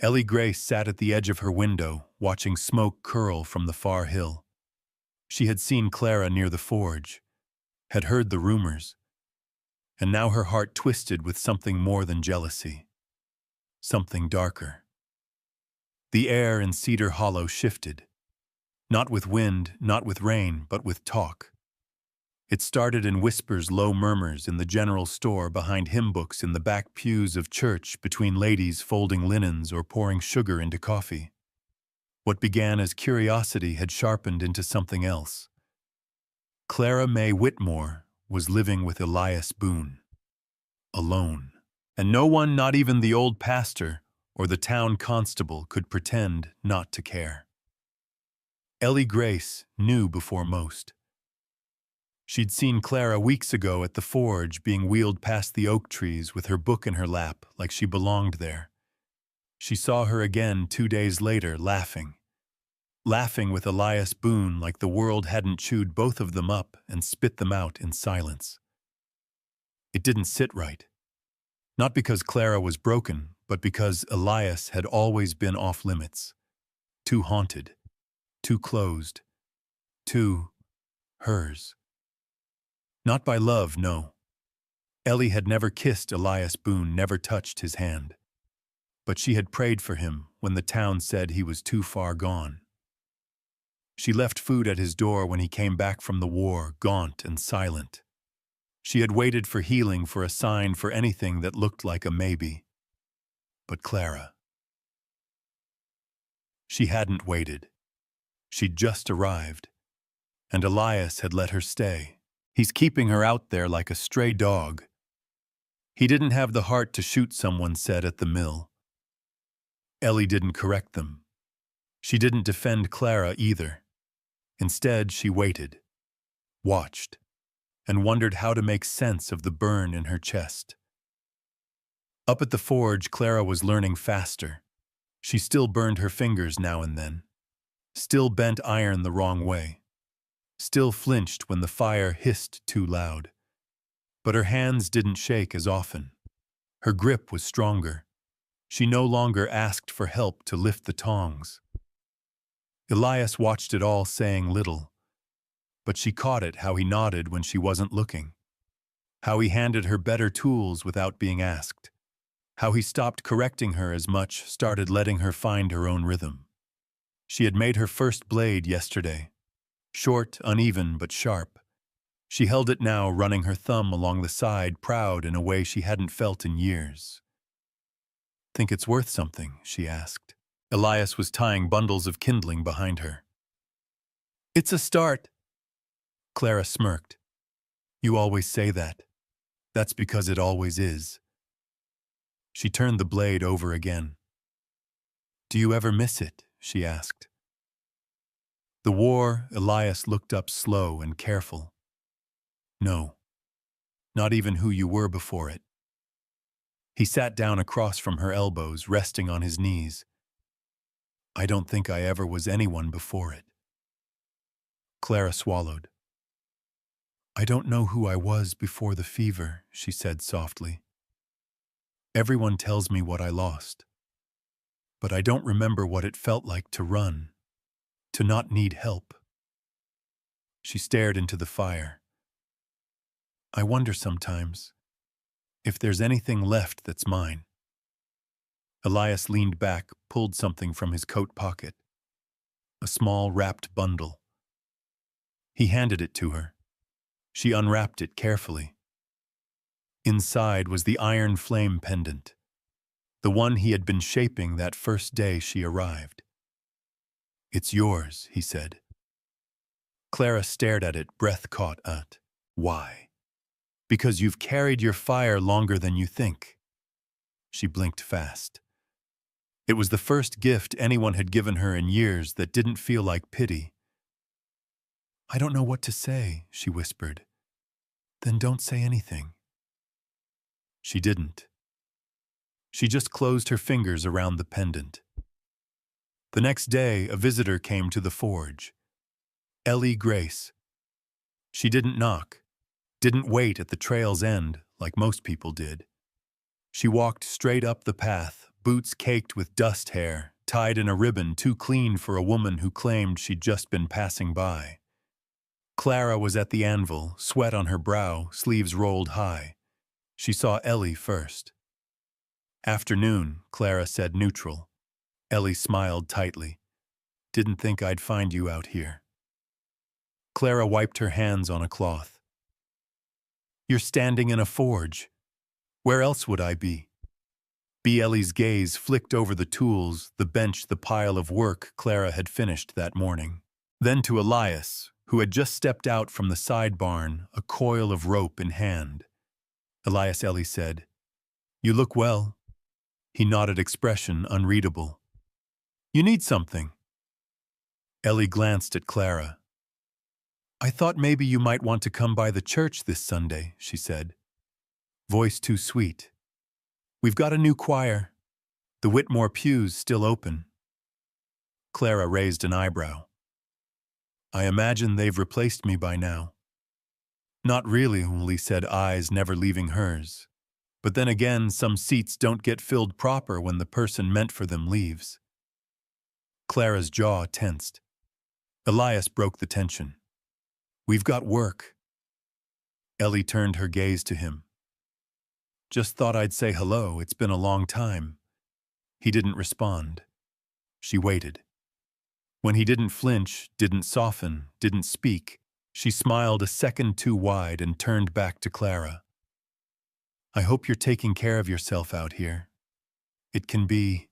Ellie Grace sat at the edge of her window, watching smoke curl from the far hill. She had seen Clara near the forge, had heard the rumors, and now her heart twisted with something more than jealousy. Something darker. The air in Cedar Hollow shifted. Not with wind, not with rain, but with talk. It started in whispers, low murmurs in the general store, behind hymn books, in the back pews of church, between ladies folding linens or pouring sugar into coffee. What began as curiosity had sharpened into something else. Clara May Whitmore was living with Elias Boone. Alone. And no one, not even the old pastor or the town constable, could pretend not to care. Ellie Grace knew before most. She'd seen Clara weeks ago at the forge, being wheeled past the oak trees with her book in her lap like she belonged there. She saw her again 2 days later, laughing. Laughing with Elias Boone like the world hadn't chewed both of them up and spit them out in silence. It didn't sit right. Not because Clara was broken, but because Elias had always been off limits. Too haunted. Too closed. Too hers. Not by love, no. Ellie had never kissed Elias Boone, never touched his hand. But she had prayed for him when the town said he was too far gone. She left food at his door when he came back from the war, gaunt and silent. She had waited for healing, for a sign, for anything that looked like a maybe. But Clara. She hadn't waited. She'd just arrived, and Elias had let her stay. He's keeping her out there like a stray dog. He didn't have the heart to shoot, someone said at the mill. Ellie didn't correct them. She didn't defend Clara either. Instead, she waited, watched, and wondered how to make sense of the burn in her chest. Up at the forge, Clara was learning faster. She still burned her fingers now and then, still bent iron the wrong way, still flinched when the fire hissed too loud. But her hands didn't shake as often. Her grip was stronger. She no longer asked for help to lift the tongs. Elias watched it all, saying little. But she caught it, how he nodded when she wasn't looking. How he handed her better tools without being asked. How he stopped correcting her as much, started letting her find her own rhythm. She had made her first blade yesterday. Short, uneven, but sharp. She held it now, running her thumb along the side, proud in a way she hadn't felt in years. "Think it's worth something?" she asked. Elias was tying bundles of kindling behind her. "It's a start." Clara smirked. "You always say that. That's because it always is." She turned the blade over again. "Do you ever miss it?" she asked. "The war," Elias looked up, slow and careful. "No. Not even who you were before it." He sat down across from her elbows, resting on his knees. "I don't think I ever was anyone before it." Clara swallowed. "I don't know who I was before the fever," she said softly. "Everyone tells me what I lost. But I don't remember what it felt like to run, to not need help." She stared into the fire. "I wonder sometimes if there's anything left that's mine." Elias leaned back, pulled something from his coat pocket. A small wrapped bundle. He handed it to her. She unwrapped it carefully. Inside was the iron flame pendant, the one he had been shaping that first day she arrived. "It's yours," he said. Clara stared at it, breath caught at. "Why?" "Because you've carried your fire longer than you think." She blinked fast. It was the first gift anyone had given her in years that didn't feel like pity. "I don't know what to say," she whispered. "Then don't say anything." She didn't. She just closed her fingers around the pendant. The next day, a visitor came to the forge. Ellie Grace. She didn't knock, didn't wait at the trail's end like most people did. She walked straight up the path, boots caked with dust hair, tied in a ribbon too clean for a woman who claimed she'd just been passing by. Clara was at the anvil, sweat on her brow, sleeves rolled high. She saw Ellie first. "Afternoon," Clara said, neutral. Ellie smiled tightly. "Didn't think I'd find you out here." Clara wiped her hands on a cloth. "You're standing in a forge. Where else would I be?" Ellie's gaze flicked over the tools, the bench, the pile of work Clara had finished that morning. Then to Elias, who had just stepped out from the side barn, a coil of rope in hand. "Elias," Ellie said, "you look well." He nodded, expression unreadable. "You need something." Ellie glanced at Clara. "I thought maybe you might want to come by the church this Sunday," she said. Voice too sweet. "We've got a new choir. The Whitmore pew's still open." Clara raised an eyebrow. "I imagine they've replaced me by now." "Not really," Lee said, eyes never leaving hers. "But then again, some seats don't get filled proper when the person meant for them leaves." Clara's jaw tensed. Elias broke the tension. "We've got work." Ellie turned her gaze to him. "Just thought I'd say hello. It's been a long time." He didn't respond. She waited. When he didn't flinch, didn't soften, didn't speak, She smiled a second too wide and turned back to Clara. I hope you're taking care of yourself out here. It can be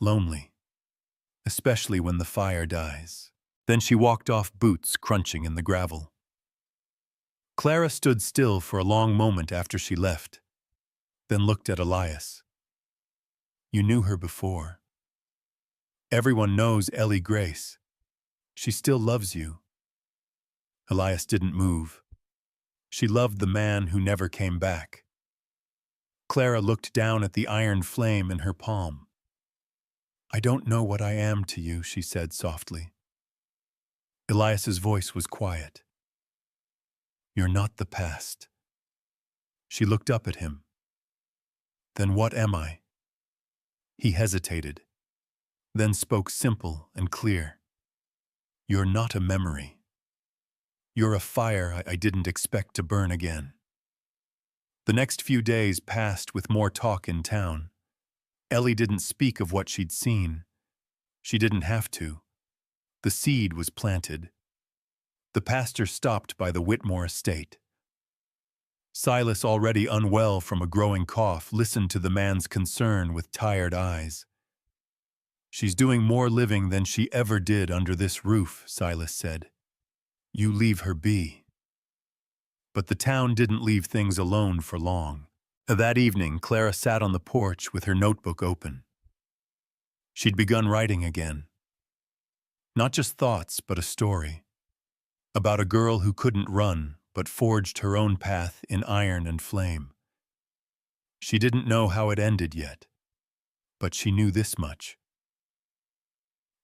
lonely, especially when the fire dies. Then she walked off, boots crunching in the gravel. Clara stood still for a long moment after she left, then looked at Elias. You knew her before. Everyone knows Ellie Grace. She still loves you. Elias didn't move. She loved the man who never came back. Clara looked down at the iron flame in her palm. I don't know what I am to you, she said softly. Elias's voice was quiet. You're not the past. She looked up at him. Then what am I? He hesitated, then spoke simple and clear. You're not a memory. You're a fire I didn't expect to burn again. The next few days passed with more talk in town. Ellie didn't speak of what she'd seen. She didn't have to. The seed was planted. The pastor stopped by the Whitmore estate. Silas, already unwell from a growing cough, listened to the man's concern with tired eyes. She's doing more living than she ever did under this roof, Silas said. You leave her be. But the town didn't leave things alone for long. That evening, Clara sat on the porch with her notebook open. She'd begun writing again. Not just thoughts, but a story. About a girl who couldn't run, but forged her own path in iron and flame. She didn't know how it ended yet, but she knew this much.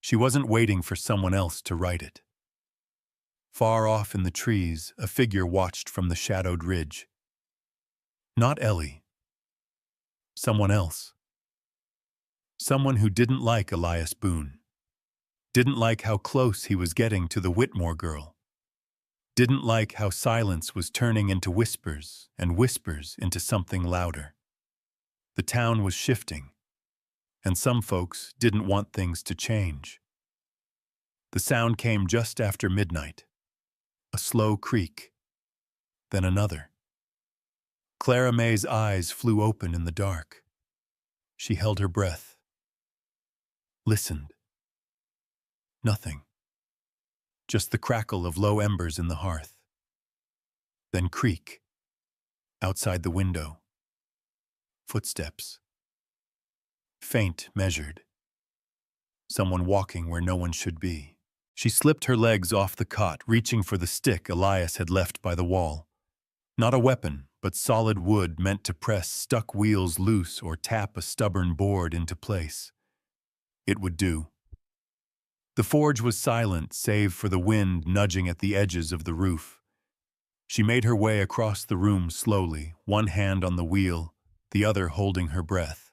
She wasn't waiting for someone else to write it. Far off in the trees, a figure watched from the shadowed ridge. Not Ellie. Someone else. Someone who didn't like Elias Boone. Didn't like how close he was getting to the Whitmore girl. Didn't like how silence was turning into whispers and whispers into something louder. The town was shifting, and some folks didn't want things to change. The sound came just after midnight. A slow creak, then another. Clara May's eyes flew open in the dark. She held her breath. Listened. Nothing. Just the crackle of low embers in the hearth. Then creak. Outside the window. Footsteps. Faint, measured. Someone walking where no one should be. She slipped her legs off the cot, reaching for the stick Elias had left by the wall. Not a weapon, but solid wood meant to press stuck wheels loose or tap a stubborn board into place. It would do. The forge was silent, save for the wind nudging at the edges of the roof. She made her way across the room slowly, one hand on the wheel, the other holding her breath.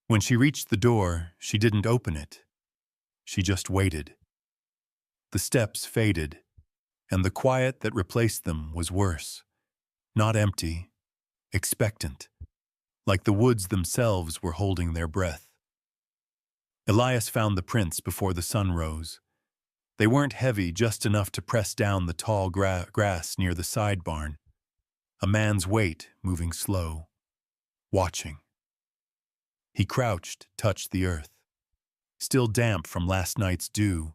When she reached the door, she didn't open it. She just waited. The steps faded, and the quiet that replaced them was worse. Not empty, expectant, like the woods themselves were holding their breath. Elias found the prints before the sun rose. They weren't heavy, just enough to press down the tall grass near the side barn. A man's weight moving slow, watching. He crouched, touched the earth, still damp from last night's dew.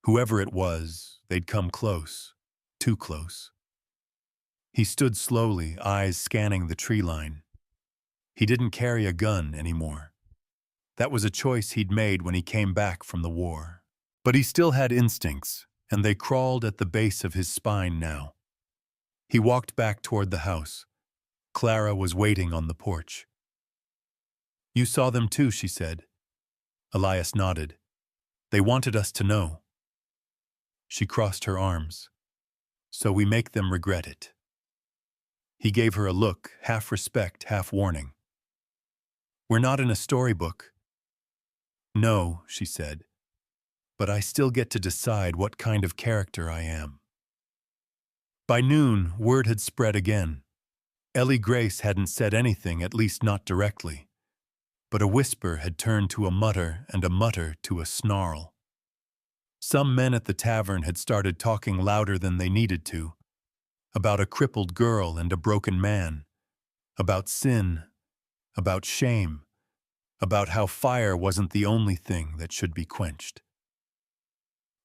Whoever it was, they'd come close, too close. He stood slowly, eyes scanning the tree line. He didn't carry a gun anymore. That was a choice he'd made when he came back from the war. But he still had instincts, and they crawled at the base of his spine now. He walked back toward the house. Clara was waiting on the porch. You saw them too, she said. Elias nodded. They wanted us to know. She crossed her arms. So we make them regret it. He gave her a look, half respect, half warning. We're not in a storybook. No, she said. But I still get to decide what kind of character I am. By noon, word had spread again. Ellie Grace hadn't said anything, at least not directly. But a whisper had turned to a mutter and a mutter to a snarl. Some men at the tavern had started talking louder than they needed to, about a crippled girl and a broken man, about sin, about shame, about how fire wasn't the only thing that should be quenched.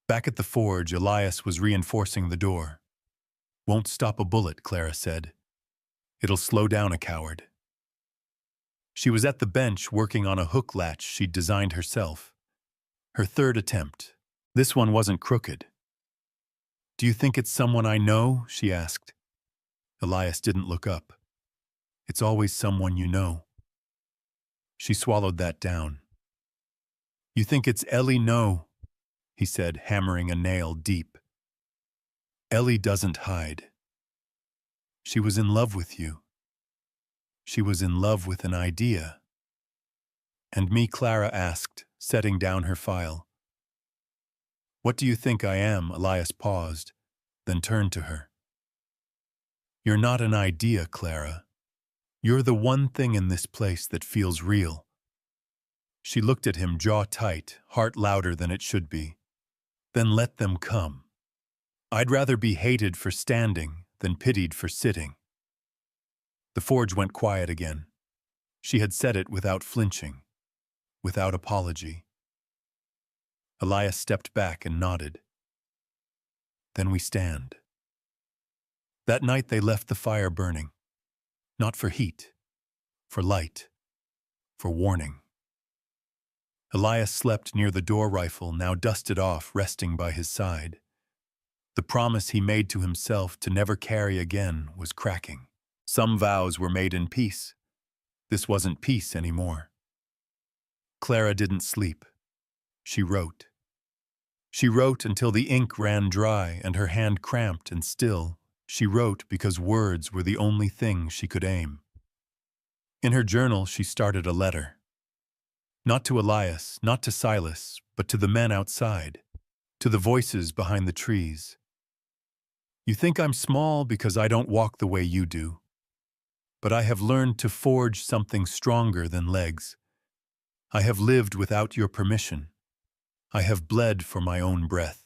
Back at the forge, Elias was reinforcing the door. "Won't stop a bullet," Clara said. "It'll slow down a coward." She was at the bench working on a hook latch she'd designed herself. Her third attempt. This one wasn't crooked. "Do you think it's someone I know?" she asked. Elias didn't look up. "It's always someone you know." She swallowed that down. "You think it's Ellie? No," he said, hammering a nail deep. "Ellie doesn't hide. She was in love with you. She was in love with an idea." "And me?" Clara asked, setting down her file. "What do you think I am?" Elias paused, then turned to her. "You're not an idea, Clara. You're the one thing in this place that feels real." She looked at him, jaw tight, heart louder than it should be. "Then let them come. I'd rather be hated for standing than pitied for sitting." The forge went quiet again. She had said it without flinching, without apology. Elias stepped back and nodded. "Then we stand." That night they left the fire burning. Not for heat, for light, for warning. Elias slept near the door rifle, now dusted off, resting by his side. The promise he made to himself to never carry again was cracking. Some vows were made in peace. This wasn't peace anymore. Clara didn't sleep. She wrote. She wrote until the ink ran dry and her hand cramped, and still, she wrote because words were the only thing she could aim. In her journal, she started a letter. Not to Elias, not to Silas, but to the men outside, to the voices behind the trees. "You think I'm small because I don't walk the way you do. But I have learned to forge something stronger than legs. I have lived without your permission. I have bled for my own breath.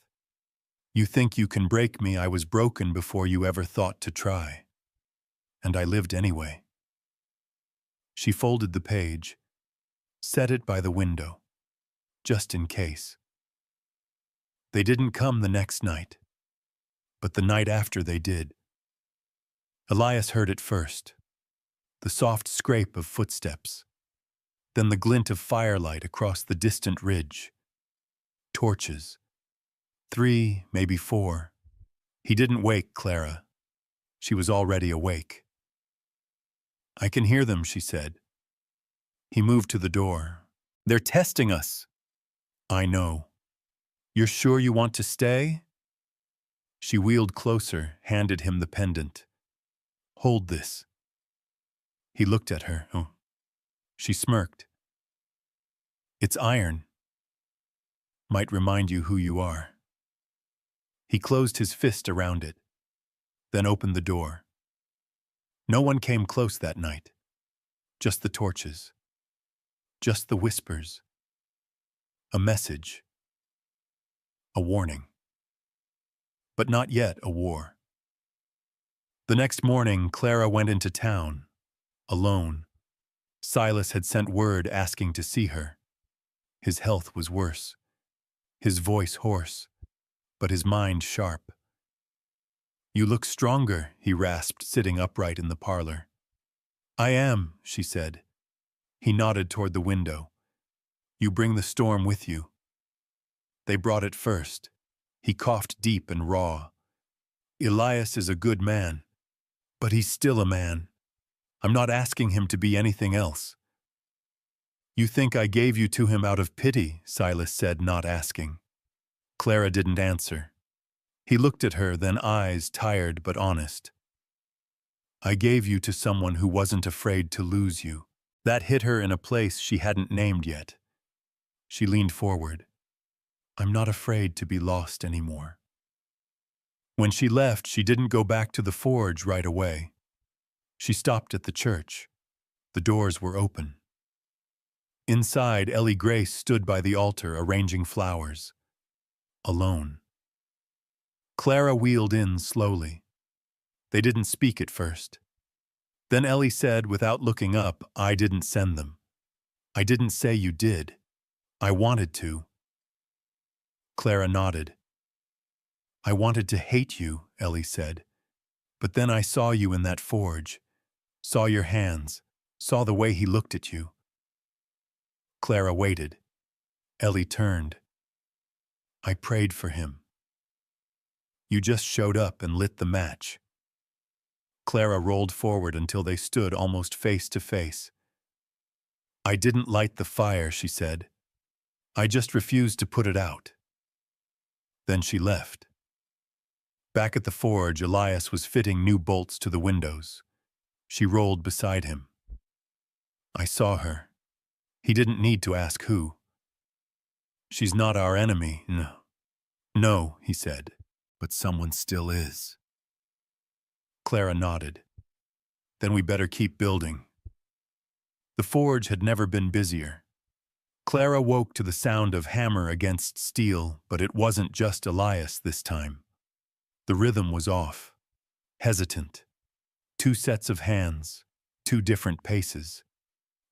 You think you can break me. I was broken before you ever thought to try. And I lived anyway." She folded the page, set it by the window, just in case. They didn't come the next night, but the night after they did. Elias heard it first, the soft scrape of footsteps, then the glint of firelight across the distant ridge. Torches. 3, maybe 4. He didn't wake Clara. She was already awake. "I can hear them," she said. He moved to the door. "They're testing us." "I know. You're sure you want to stay?" She wheeled closer, handed him the pendant. "Hold this." He looked at her. Oh. She smirked. "It's iron. Might remind you who you are." He closed his fist around it, then opened the door. No one came close that night. Just the torches. Just the whispers. A message. A warning. But not yet a war. The next morning, Clara went into town, alone. Silas had sent word asking to see her. His health was worse. His voice hoarse, but his mind sharp. "You look stronger," he rasped, sitting upright in the parlor. "I am," she said. He nodded toward the window. "You bring the storm with you." They brought it first. He coughed deep and raw. "Elias is a good man, but he's still a man. I'm not asking him to be anything else." "You think I gave you to him out of pity," Silas said, not asking. Clara didn't answer. He looked at her, then eyes tired but honest. "I gave you to someone who wasn't afraid to lose you." That hit her in a place she hadn't named yet. She leaned forward. "I'm not afraid to be lost anymore." When she left, she didn't go back to the forge right away. She stopped at the church. The doors were open. Inside, Ellie Grace stood by the altar arranging flowers. alone. Clara wheeled in slowly. They didn't speak at first. Then Ellie said, without looking up, "I didn't send them. I didn't say you did. I wanted to." Clara nodded. "I wanted to hate you," Ellie said. "But then I saw you in that forge, saw your hands, saw the way he looked at you." Clara waited. Ellie turned. "I prayed for him. You just showed up and lit the match." Clara rolled forward until they stood almost face to face. "I didn't light the fire," she said. "I just refused to put it out." Then she left. Back at the forge, Elias was fitting new bolts to the windows. She rolled beside him. "I saw her." He didn't need to ask who. "She's not our enemy, no." "No," he said, "but someone still is." Clara nodded. "Then we better keep building." The forge had never been busier. Clara woke to the sound of hammer against steel, but it wasn't just Elias this time. The rhythm was off, hesitant. Two sets of hands, two different paces.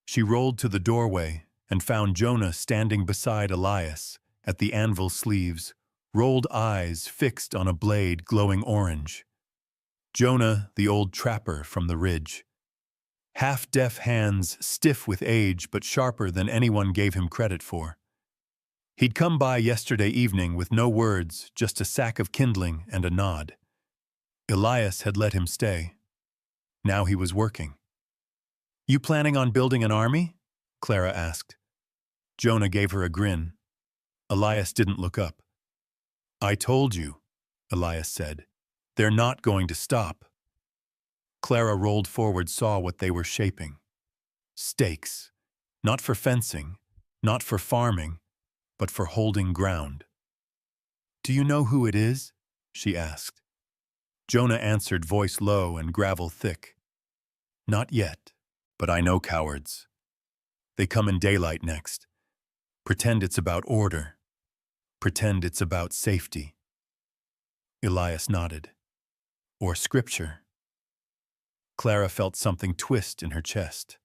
She rolled to the doorway and found Jonah standing beside Elias, at the anvil sleeves, rolled eyes fixed on a blade glowing orange. Jonah, the old trapper from the ridge. Half-deaf hands, stiff with age but sharper than anyone gave him credit for. He'd come by yesterday evening with no words, just a sack of kindling and a nod. Elias had let him stay. Now he was working. "You planning on building an army?" Clara asked. Jonah gave her a grin. Elias didn't look up. "I told you," Elias said. "They're not going to stop." Clara rolled forward, saw what they were shaping. Stakes. Not for fencing, not for farming, but for holding ground. "Do you know who it is?" she asked. Jonah answered, voice low and gravel thick. "Not yet, but I know cowards. They come in daylight next. Pretend it's about order. Pretend it's about safety." Elias nodded. "Or scripture." Clara felt something twist in her chest,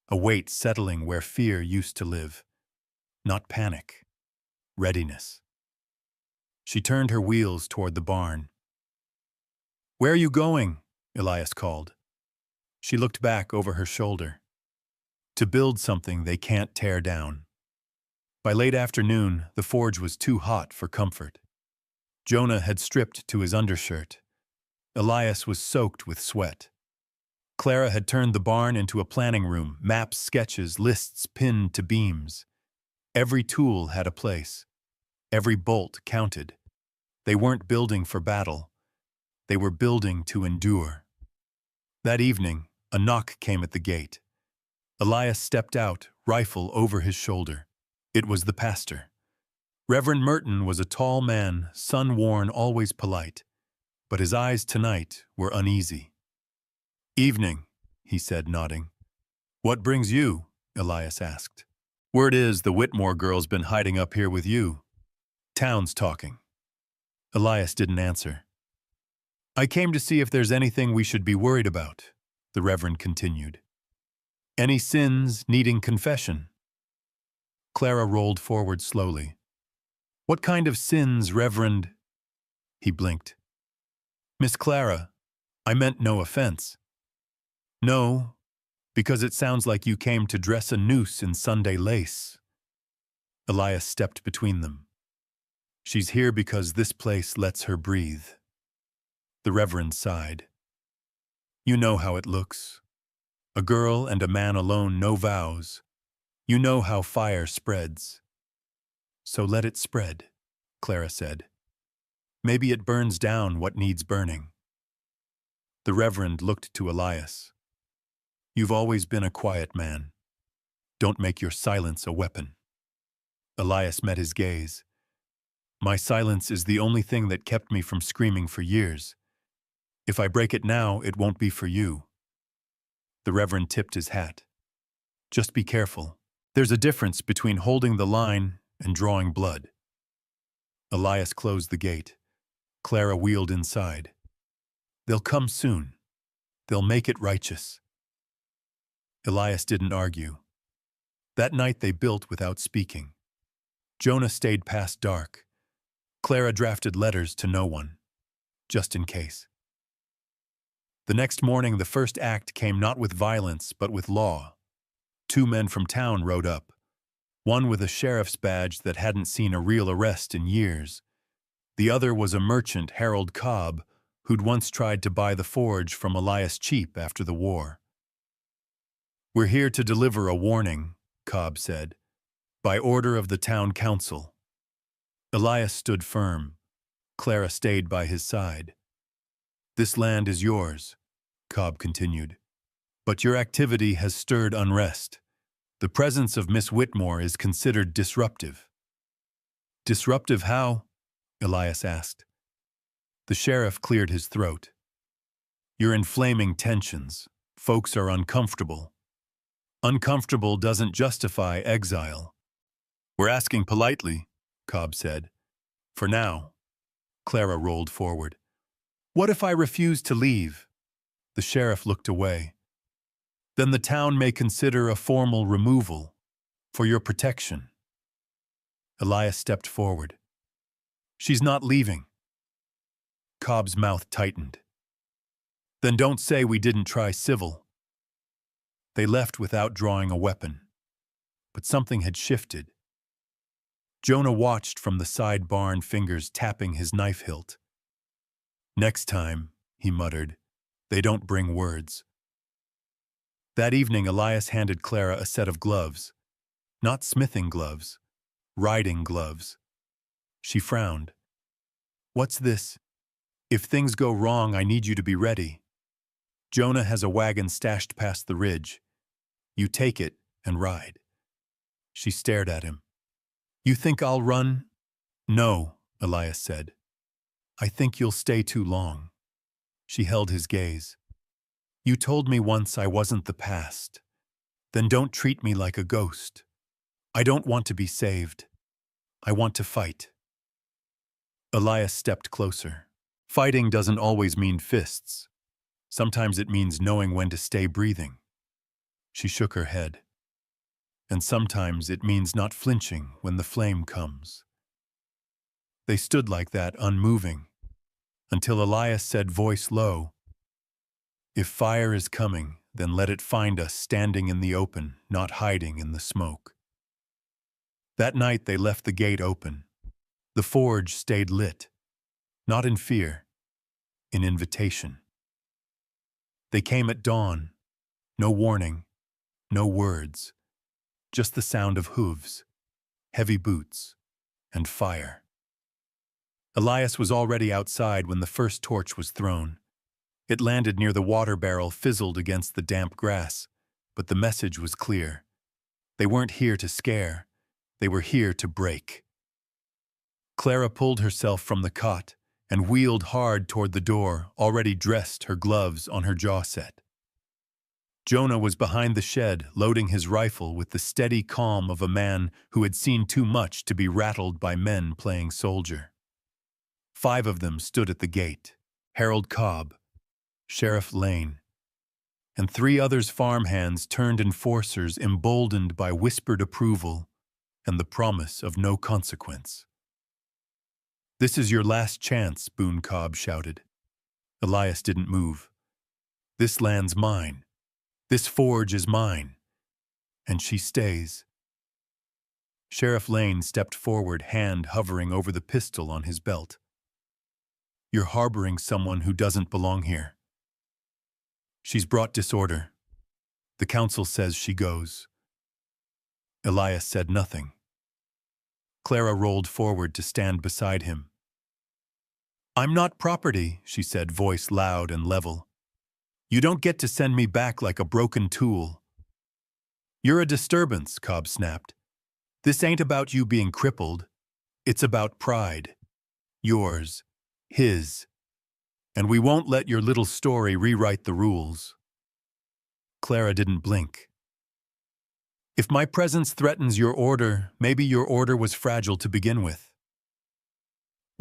a weight settling where fear used to live. Not panic, readiness. She turned her wheels toward the barn. "Where are you going?" Elias called. She looked back over her shoulder. To build something they can't tear down. By late afternoon, the forge was too hot for comfort. Jonah had stripped to his undershirt. Elias was soaked with sweat. Clara had turned the barn into a planning room, maps, sketches, lists pinned to beams. Every tool had a place. Every bolt counted. They weren't building for battle. They were building to endure. That evening, a knock came at the gate. Elias stepped out, rifle over his shoulder. It was the pastor. Reverend Merton was a tall man, sun-worn, always polite. But his eyes tonight were uneasy. "Evening," he said, nodding. "What brings you?" Elias asked. "Word is the Whitmore girl's been hiding up here with you. Town's talking." Elias didn't answer. "I came to see if there's anything we should be worried about," the Reverend continued. "Any sins needing confession?" Clara rolled forward slowly. "What kind of sins, Reverend?" He blinked. "Miss Clara, I meant no offense." "No, because it sounds like you came to dress a noose in Sunday lace." Elias stepped between them. "She's here because this place lets her breathe." The Reverend sighed. "You know how it looks. A girl and a man alone, no vows. You know how fire spreads." "So let it spread," Clara said. "Maybe it burns down what needs burning." The Reverend looked to Elias. "You've always been a quiet man. Don't make your silence a weapon." Elias met his gaze. "My silence is the only thing that kept me from screaming for years. If I break it now, it won't be for you." The Reverend tipped his hat. "Just be careful. There's a difference between holding the line and drawing blood." Elias closed the gate. Clara wheeled inside. They'll come soon. They'll make it righteous. Elias didn't argue. That night they built without speaking. Jonah stayed past dark. Clara drafted letters to no one, just in case. The next morning the first act came not with violence but with law. 2 men from town rode up. One with a sheriff's badge that hadn't seen a real arrest in years. The other was a merchant, Harold Cobb, who'd once tried to buy the forge from Elias cheap after the war. "We're here to deliver a warning," Cobb said, "by order of the town council." Elias stood firm. Clara stayed by his side. "This land is yours," Cobb continued, "but your activity has stirred unrest. The presence of Miss Whitmore is considered disruptive." "Disruptive how?" Elias asked. The sheriff cleared his throat. "You're inflaming tensions. Folks are uncomfortable. Uncomfortable doesn't justify exile." "We're asking politely," Cobb said. "For now." Clara rolled forward. "What if I refuse to leave?" The sheriff looked away. "Then the town may consider a formal removal for your protection." Elias stepped forward. "She's not leaving." Cobb's mouth tightened. "Then don't say we didn't try civil." They left without drawing a weapon. But something had shifted. Jonah watched from the side barn, fingers tapping his knife hilt. "Next time," he muttered, "they don't bring words." That evening Elias handed Clara a set of gloves. Not smithing gloves, riding gloves. She frowned. "What's this?" "If things go wrong, I need you to be ready. Jonah has a wagon stashed past the ridge. You take it and ride." She stared at him. "You think I'll run?" "No," Elias said. "I think you'll stay too long." She held his gaze. "You told me once I wasn't the past. Then don't treat me like a ghost. I don't want to be saved. I want to fight." Elias stepped closer. "Fighting doesn't always mean fists. Sometimes it means knowing when to stay breathing." She shook her head. "And sometimes it means not flinching when the flame comes." They stood like that, unmoving, until Elias said, voice low, "If fire is coming, then let it find us standing in the open, not hiding in the smoke." That night they left the gate open. The forge stayed lit, not in fear, in invitation. They came at dawn, no warning, no words, just the sound of hooves, heavy boots, and fire. Elias was already outside when the first torch was thrown. It landed near the water barrel, fizzled against the damp grass, but the message was clear. They weren't here to scare. They were here to break. Clara pulled herself from the cot and wheeled hard toward the door, already dressed, her gloves on her jaw set. Jonah was behind the shed, loading his rifle with the steady calm of a man who had seen too much to be rattled by men playing soldier. 5 of them stood at the gate: Harold Cobb, Sheriff Lane, and 3 others, farmhands turned enforcers, emboldened by whispered approval and the promise of no consequence. "This is your last chance," Boone Cobb shouted. Elias didn't move. "This land's mine. This forge is mine. And she stays." Sheriff Lane stepped forward, hand hovering over the pistol on his belt. "You're harboring someone who doesn't belong here. She's brought disorder. The council says she goes." Elias said nothing. Clara rolled forward to stand beside him. "I'm not property," she said, voice loud and level. "You don't get to send me back like a broken tool." "You're a disturbance," Cobb snapped. "This ain't about you being crippled. It's about pride. Yours. His. And we won't let your little story rewrite the rules." Clara didn't blink. "If my presence threatens your order, maybe your order was fragile to begin with."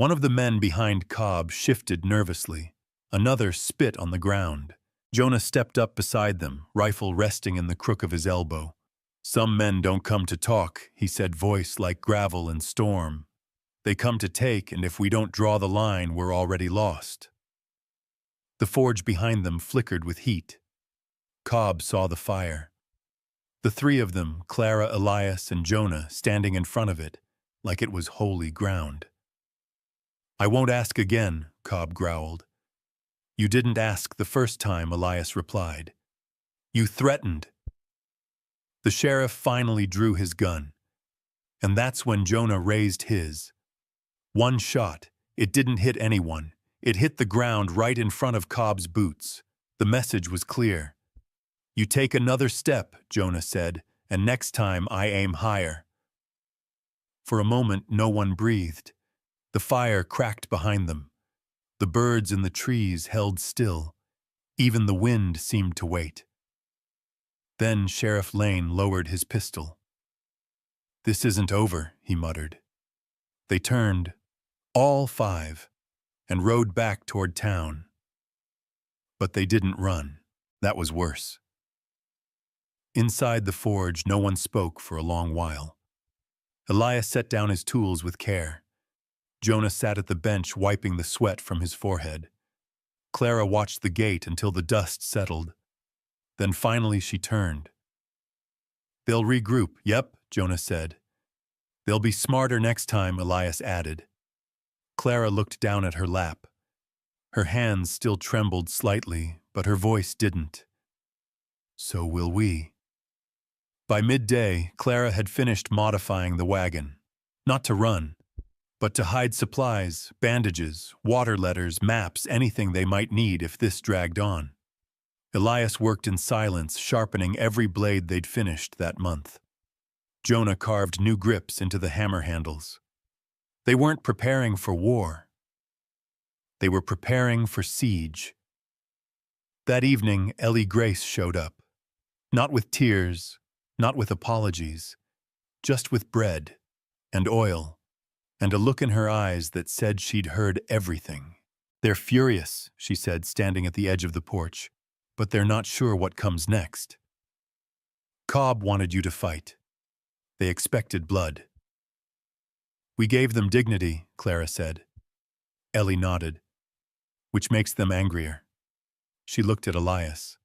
One of the men behind Cobb shifted nervously. Another spit on the ground. Jonah stepped up beside them, rifle resting in the crook of his elbow. "Some men don't come to talk," he said, voice like gravel and storm. "They come to take, and if we don't draw the line, we're already lost." The forge behind them flickered with heat. Cobb saw the fire. The three of them, Clara, Elias, and Jonah, standing in front of it, like it was holy ground. "I won't ask again," Cobb growled. "You didn't ask the first time," Elias replied. "You threatened." The sheriff finally drew his gun. And that's when Jonah raised his. One shot. It didn't hit anyone. It hit the ground right in front of Cobb's boots. The message was clear. "You take another step," Jonah said, "and next time I aim higher." For a moment, no one breathed. The fire cracked behind them. The birds in the trees held still. Even the wind seemed to wait. Then Sheriff Lane lowered his pistol. "This isn't over," he muttered. They turned, all five, and rode back toward town. But they didn't run. That was worse. Inside the forge, no one spoke for a long while. Elias set down his tools with care. Jonah sat at the bench wiping the sweat from his forehead. Clara watched the gate until the dust settled. Then finally she turned. "They'll regroup, yep," Jonah said. "They'll be smarter next time," Elias added. Clara looked down at her lap. Her hands still trembled slightly, but her voice didn't. "So will we." By midday, Clara had finished modifying the wagon. Not to run, but to hide supplies, bandages, water letters, maps, anything they might need if this dragged on. Elias worked in silence, sharpening every blade they'd finished that month. Jonah carved new grips into the hammer handles. They weren't preparing for war. They were preparing for siege. That evening, Ellie Grace showed up. Not with tears, not with apologies, just with bread and oil and a look in her eyes that said she'd heard everything. "They're furious," she said, standing at the edge of the porch, "but they're not sure what comes next. Cobb wanted you to fight. They expected blood." "We gave them dignity," Clara said. Ellie nodded. "Which makes them angrier." She looked at Elias.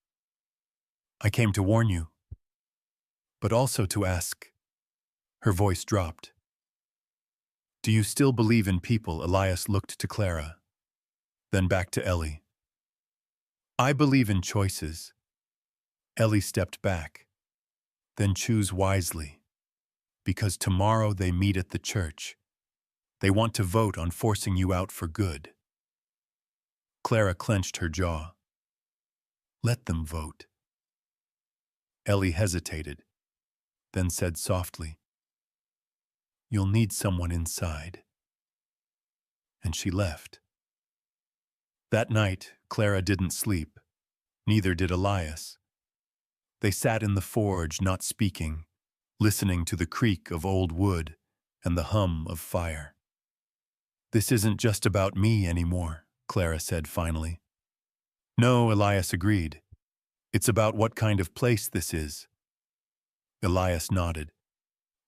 "I came to warn you, but also to ask." Her voice dropped. "Do you still believe in people?" Elias looked to Clara, then back to Ellie. "I believe in choices." Ellie stepped back. "Then choose wisely, because tomorrow they meet at the church. They want to vote on forcing you out for good." Clara clenched her jaw. "Let them vote." Ellie hesitated, then said softly, "You'll need someone inside." And she left. That night, Clara didn't sleep. Neither did Elias. They sat in the forge, not speaking, listening to the creak of old wood and the hum of fire. "This isn't just about me anymore," Clara said finally. "No," Elias agreed. "It's about what kind of place this is." Elias nodded.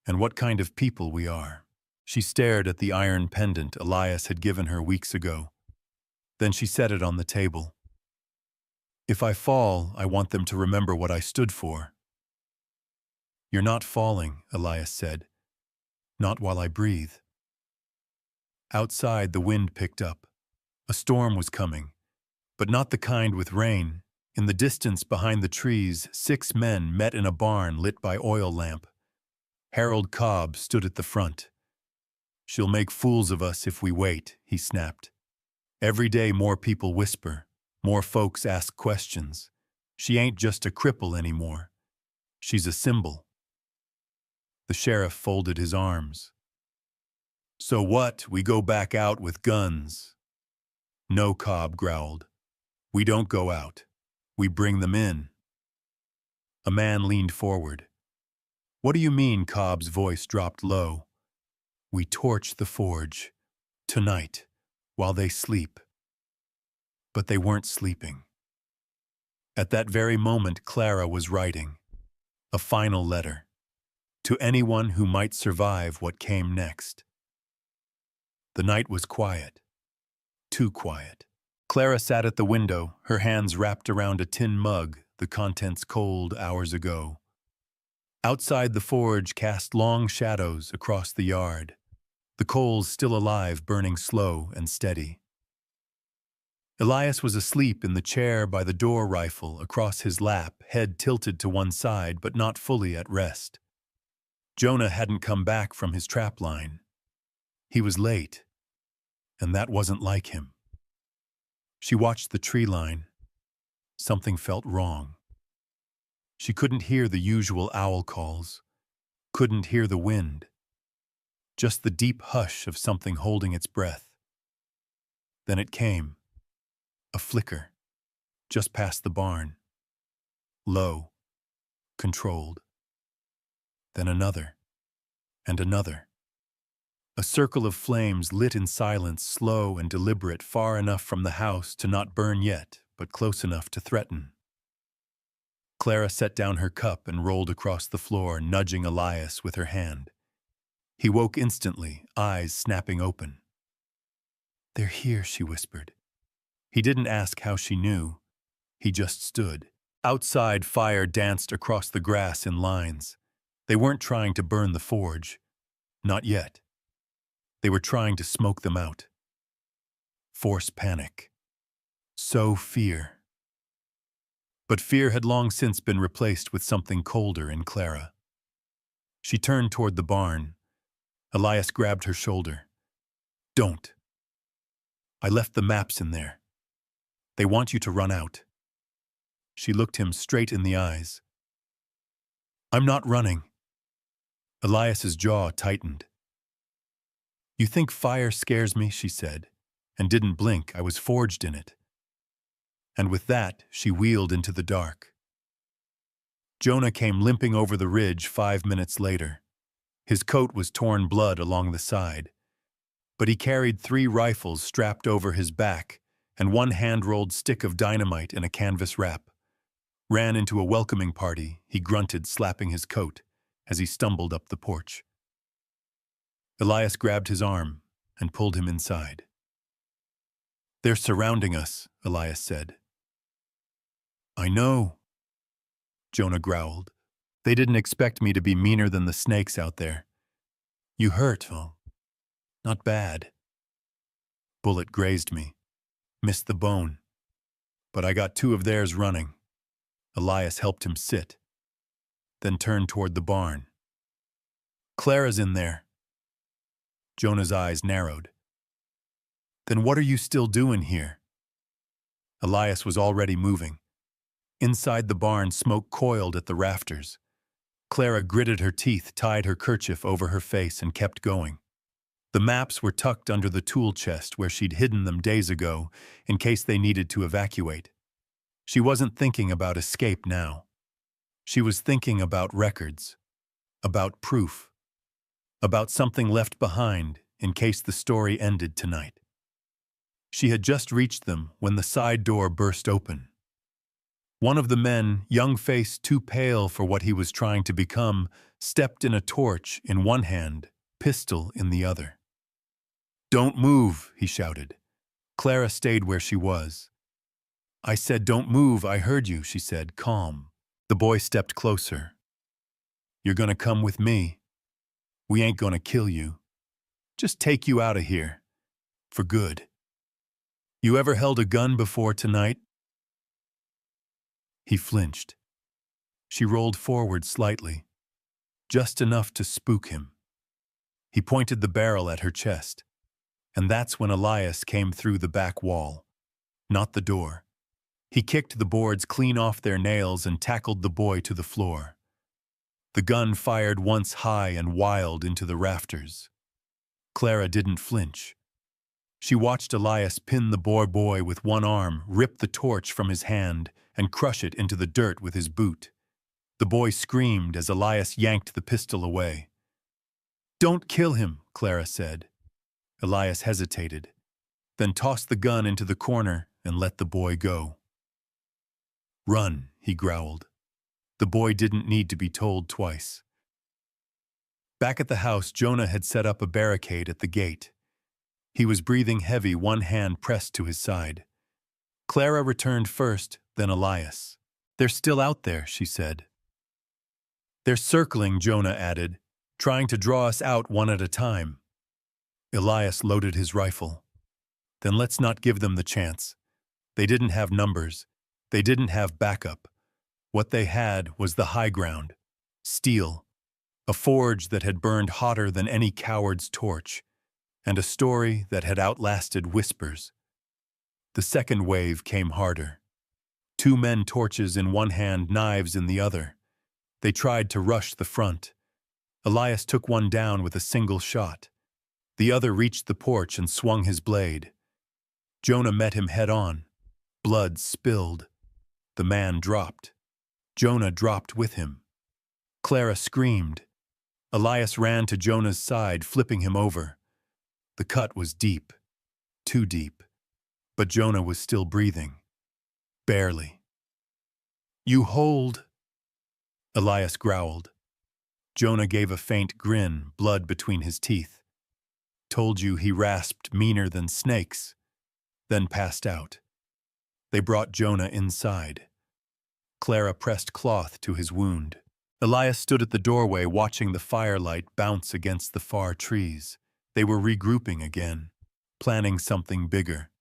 "And what kind of people we are." She stared at the iron pendant Elias had given her weeks ago. Then she set it on the table. "If I fall, I want them to remember what I stood for." "You're not falling," Elias said. "Not while I breathe." Outside, the wind picked up. A storm was coming, but not the kind with rain. In the distance behind the trees, 6 men met in a barn lit by oil lamp. Harold Cobb stood at the front. "She'll make fools of us if we wait," he snapped. "Every day more people whisper, more folks ask questions. She ain't just a cripple anymore. She's a symbol." The sheriff folded his arms. "So what, we go back out with guns?" "No," Cobb growled. "We don't go out. We bring them in." A man leaned forward. "What do you mean?" Cobb's voice dropped low. "We torch the forge. Tonight, while they sleep. But they weren't sleeping. At that very moment, Clara was writing a final letter to anyone who might survive what came next. The night was quiet, too quiet. Clara sat at the window, her hands wrapped around a tin mug, the contents cold hours ago. Outside, the forge cast long shadows across the yard, the coals still alive, burning slow and steady. Elias was asleep in the chair by the door, rifle across his lap, head tilted to one side but not fully at rest. Jonah hadn't come back from his trap line. He was late, and that wasn't like him. She watched the tree line. Something felt wrong. She couldn't hear the usual owl calls, couldn't hear the wind, just the deep hush of something holding its breath. Then it came, a flicker, just past the barn. Low, controlled. Then another, and another. A circle of flames lit in silence, slow and deliberate, far enough from the house to not burn yet, but close enough to threaten. Clara set down her cup and rolled across the floor, nudging Elias with her hand. He woke instantly, eyes snapping open. "They're here," she whispered. He didn't ask how she knew. He just stood. Outside, fire danced across the grass in lines. They weren't trying to burn the forge. Not yet. They were trying to smoke them out. Force panic. Sow fear. But fear had long since been replaced with something colder in Clara. She turned toward the barn. Elias grabbed her shoulder. "Don't. I left the maps in there. They want you to run out." She looked him straight in the eyes. "I'm not running." Elias's jaw tightened. "You think fire scares me," she said, and didn't blink. "I was forged in it." And with that, she wheeled into the dark. Jonah came limping over the ridge 5 minutes later. His coat was torn blood along the side. But he carried 3 rifles strapped over his back and 1 hand-rolled stick of dynamite in a canvas wrap. Ran into a welcoming party, he grunted, slapping his coat as he stumbled up the porch. Elias grabbed his arm and pulled him inside. "They're surrounding us," Elias said. "I know," Jonah growled. "They didn't expect me to be meaner than the snakes out there. You hurt, oh? Not bad." "Bullet grazed me. Missed the bone. But I got 2 of theirs running." Elias helped him sit, then turned toward the barn. "Clara's in there." Jonah's eyes narrowed. "Then what are you still doing here?" Elias was already moving. Inside the barn, smoke coiled at the rafters. Clara gritted her teeth, tied her kerchief over her face, and kept going. The maps were tucked under the tool chest where she'd hidden them days ago in case they needed to evacuate. She wasn't thinking about escape now. She was thinking about records, about proof, about something left behind in case the story ended tonight. She had just reached them when the side door burst open. One of the men, young-faced, too pale for what he was trying to become, stepped in, a torch in one hand, pistol in the other. "Don't move," he shouted. Clara stayed where she was. "I said don't move, I heard you," she said, calm. The boy stepped closer. "You're gonna come with me. We ain't gonna kill you. Just take you out of here. For good. You ever held a gun before tonight?" He flinched. She rolled forward slightly, just enough to spook him. He pointed the barrel at her chest, and that's when Elias came through the back wall, not the door. He kicked the boards clean off their nails and tackled the boy to the floor. The gun fired once high and wild into the rafters. Clara didn't flinch. She watched Elias pin the boy with one arm, rip the torch from his hand, and crush it into the dirt with his boot. The boy screamed as Elias yanked the pistol away. "Don't kill him," Clara said. Elias hesitated, then tossed the gun into the corner and let the boy go. "Run," he growled. The boy didn't need to be told twice. Back at the house, Jonah had set up a barricade at the gate. He was breathing heavy, one hand pressed to his side. Clara returned first, then Elias. "They're still out there," she said. "They're circling," Jonah added, "trying to draw us out one at a time." Elias loaded his rifle. "Then let's not give them the chance. They didn't have numbers. They didn't have backup. What they had was the high ground. Steel. A forge that had burned hotter than any coward's torch. And a story that had outlasted whispers." The second wave came harder. 2 men, torches in one hand, knives in the other. They tried to rush the front. Elias took one down with a single shot. The other reached the porch and swung his blade. Jonah met him head-on. Blood spilled. The man dropped. Jonah dropped with him. Clara screamed. Elias ran to Jonah's side, flipping him over. The cut was deep. Too deep. But Jonah was still breathing. Barely. "You hold," Elias growled. Jonah gave a faint grin, blood between his teeth. "Told you," he rasped, "meaner than snakes." Then passed out. They brought Jonah inside. Clara pressed cloth to his wound. Elias stood at the doorway, watching the firelight bounce against the far trees. They were regrouping again, planning something bigger.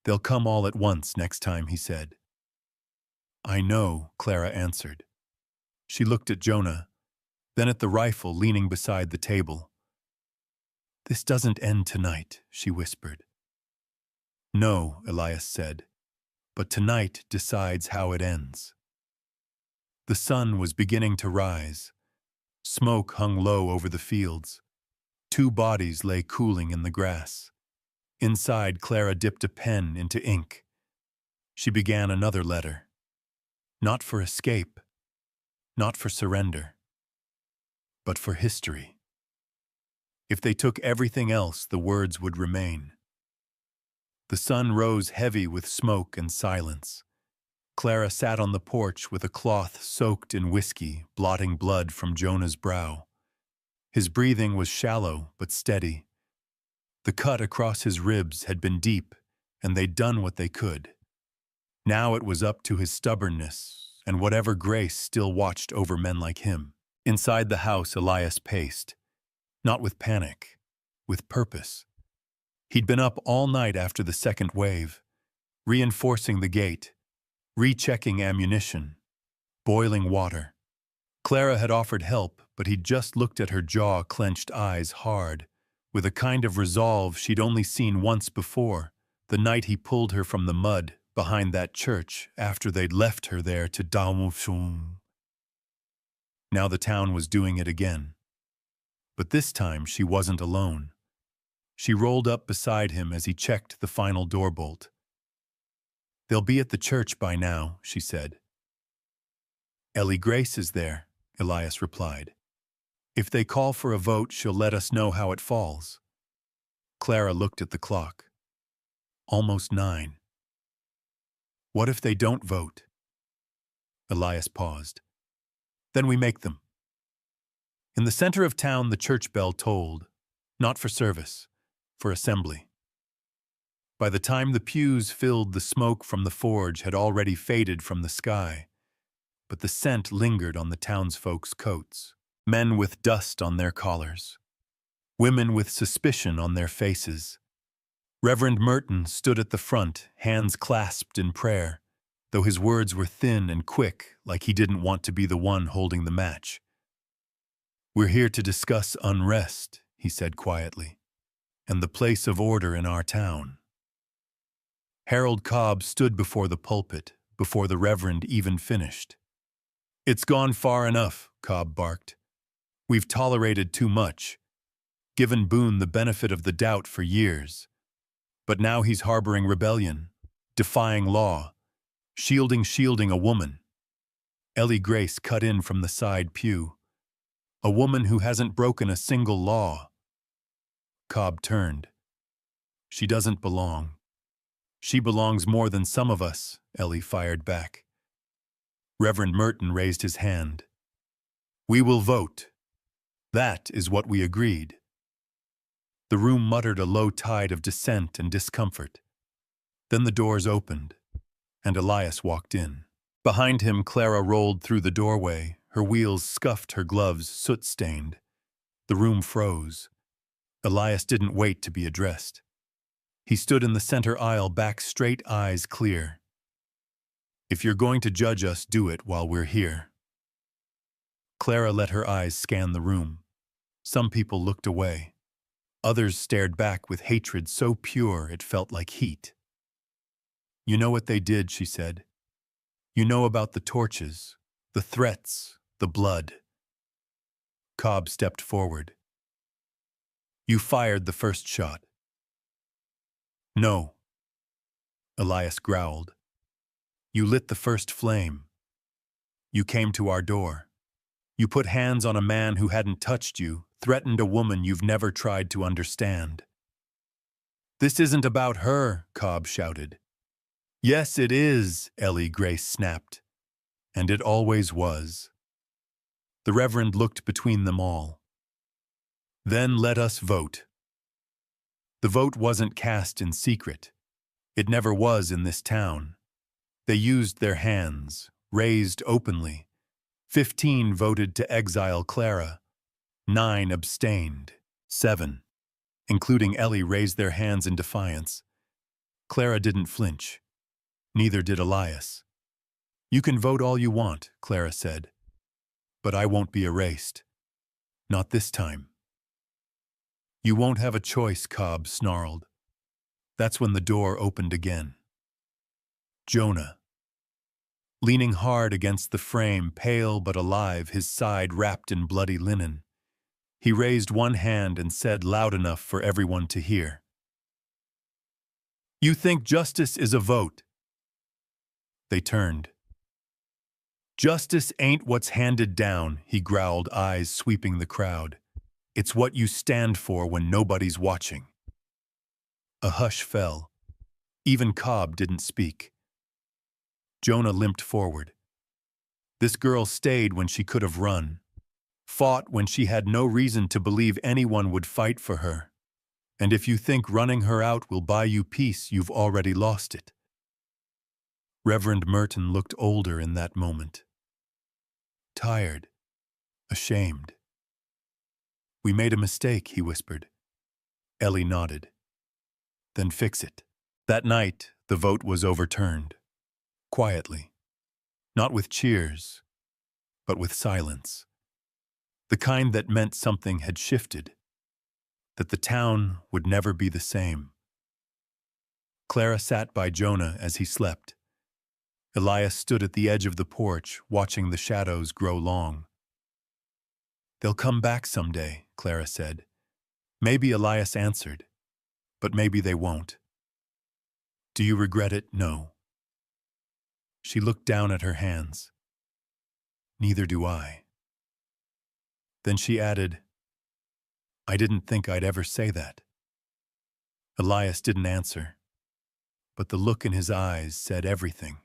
"They'll come all at once next time," he said. "I know," Clara answered. She looked at Jonah, then at the rifle leaning beside the table. "This doesn't end tonight," she whispered. "No," Elias said, "but tonight decides how it ends." The sun was beginning to rise. Smoke hung low over the fields. 2 bodies lay cooling in the grass. Inside, Clara dipped a pen into ink. She began another letter. Not for escape, not for surrender, but for history. If they took everything else, the words would remain. The sun rose heavy with smoke and silence. Clara sat on the porch with a cloth soaked in whiskey, blotting blood from Jonah's brow. His breathing was shallow but steady. The cut across his ribs had been deep, and they'd done what they could. Now it was up to his stubbornness, and whatever grace still watched over men like him. Inside the house, Elias paced. Not with panic, with purpose. He'd been up all night after the second wave, reinforcing the gate, rechecking ammunition, boiling water. Clara had offered help, but he'd just looked at her jaw-clenched eyes hard, with a kind of resolve she'd only seen once before, the night he pulled her from the mud behind that church after they'd left her there to Dalmufshum. Now the town was doing it again. But this time she wasn't alone. She rolled up beside him as he checked the final door bolt. "They'll be at the church by now," she said. "Ellie Grace is there," Elias replied. "If they call for a vote, she'll let us know how it falls." Clara looked at the clock. Almost 9. "What if they don't vote?" Elias paused. "Then we make them." In the center of town, the church bell tolled, not for service, for assembly. By the time the pews filled, the smoke from the forge had already faded from the sky, but the scent lingered on the townsfolk's coats. Men with dust on their collars. Women with suspicion on their faces. Reverend Merton stood at the front, hands clasped in prayer, though his words were thin and quick, like he didn't want to be the one holding the match. "We're here to discuss unrest," he said quietly, "and the place of order in our town." Harold Cobb stood before the pulpit, before the Reverend even finished. "It's gone far enough," Cobb barked. "We've tolerated too much, given Boone the benefit of the doubt for years. But now he's harboring rebellion, defying law, shielding a woman." Ellie Grace cut in from the side pew. "A woman who hasn't broken a single law." Cobb turned. She doesn't belong. She belongs more than some of us, Ellie fired back. Reverend Merton raised his hand. We will vote. That is what we agreed. The room muttered a low tide of dissent and discomfort. Then the doors opened, and Elias walked in. Behind him, Clara rolled through the doorway, her wheels scuffed, her gloves soot-stained. The room froze. Elias didn't wait to be addressed. He stood in the center aisle, back straight, eyes clear. If you're going to judge us, do it while we're here. Clara let her eyes scan the room. Some people looked away. Others stared back with hatred so pure it felt like heat. You know what they did, she said. You know about the torches, the threats, the blood. Cobb stepped forward. You fired the first shot. No. Elias growled. You lit the first flame. You came to our door. You put hands on a man who hadn't touched you, threatened a woman you've never tried to understand. This isn't about her, Cobb shouted. Yes, it is, Ellie Grace snapped. And it always was. The Reverend looked between them all. Then let us vote. The vote wasn't cast in secret. It never was in this town. They used their hands, raised openly. 15 voted to exile Clara. 9 abstained. 7, including Ellie, raised their hands in defiance. Clara didn't flinch. Neither did Elias. You can vote all you want, Clara said. But I won't be erased. Not this time. You won't have a choice, Cobb snarled. That's when the door opened again. Jonah. Leaning hard against the frame, pale but alive, his side wrapped in bloody linen. He raised one hand and said loud enough for everyone to hear. You think justice is a vote? They turned. Justice ain't what's handed down, he growled, eyes sweeping the crowd. It's what you stand for when nobody's watching. A hush fell. Even Cobb didn't speak. Jonah limped forward. This girl stayed when she could have run, fought when she had no reason to believe anyone would fight for her. And if you think running her out will buy you peace, you've already lost it. Reverend Merton looked older in that moment. Tired, ashamed. We made a mistake, he whispered. Ellie nodded. Then fix it. That night, the vote was overturned. Quietly. Not with cheers, but with silence. The kind that meant something had shifted. That the town would never be the same. Clara sat by Jonah as he slept. Elias stood at the edge of the porch, watching the shadows grow long. They'll come back someday, Clara said. Maybe Elias answered, but maybe they won't. Do you regret it? No. She looked down at her hands. Neither do I. Then she added, I didn't think I'd ever say that. Elias didn't answer, but the look in his eyes said everything.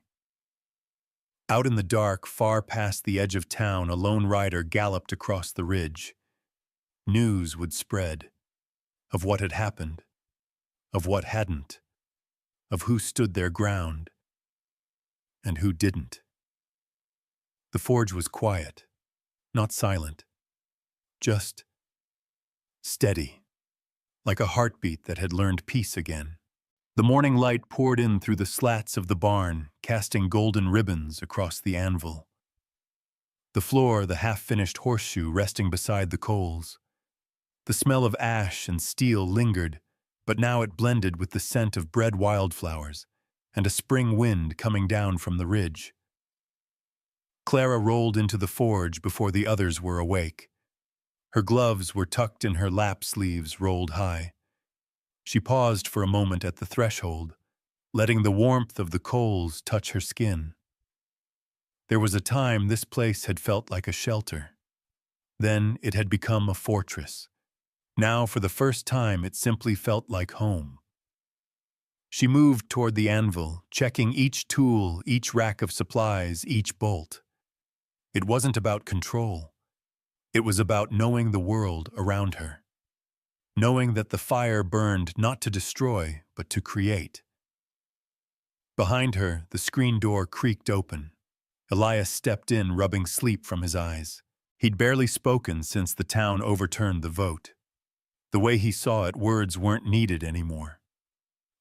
Out in the dark, far past the edge of town, a lone rider galloped across the ridge. News would spread of what had happened, of what hadn't, of who stood their ground, and who didn't. The forge was quiet, not silent, just steady, like a heartbeat that had learned peace again. The morning light poured in through the slats of the barn, casting golden ribbons across the anvil. The floor, the half-finished horseshoe resting beside the coals. The smell of ash and steel lingered, but now it blended with the scent of bred wildflowers and a spring wind coming down from the ridge. Clara rolled into the forge before the others were awake. Her gloves were tucked in her lap sleeves rolled high. She paused for a moment at the threshold, letting the warmth of the coals touch her skin. There was a time this place had felt like a shelter. Then it had become a fortress. Now, for the first time, it simply felt like home. She moved toward the anvil, checking each tool, each rack of supplies, each bolt. It wasn't about control. It was about knowing the world around her. Knowing that the fire burned not to destroy, but to create. Behind her, the screen door creaked open. Elias stepped in, rubbing sleep from his eyes. He'd barely spoken since the town overturned the vote. The way he saw it, words weren't needed anymore.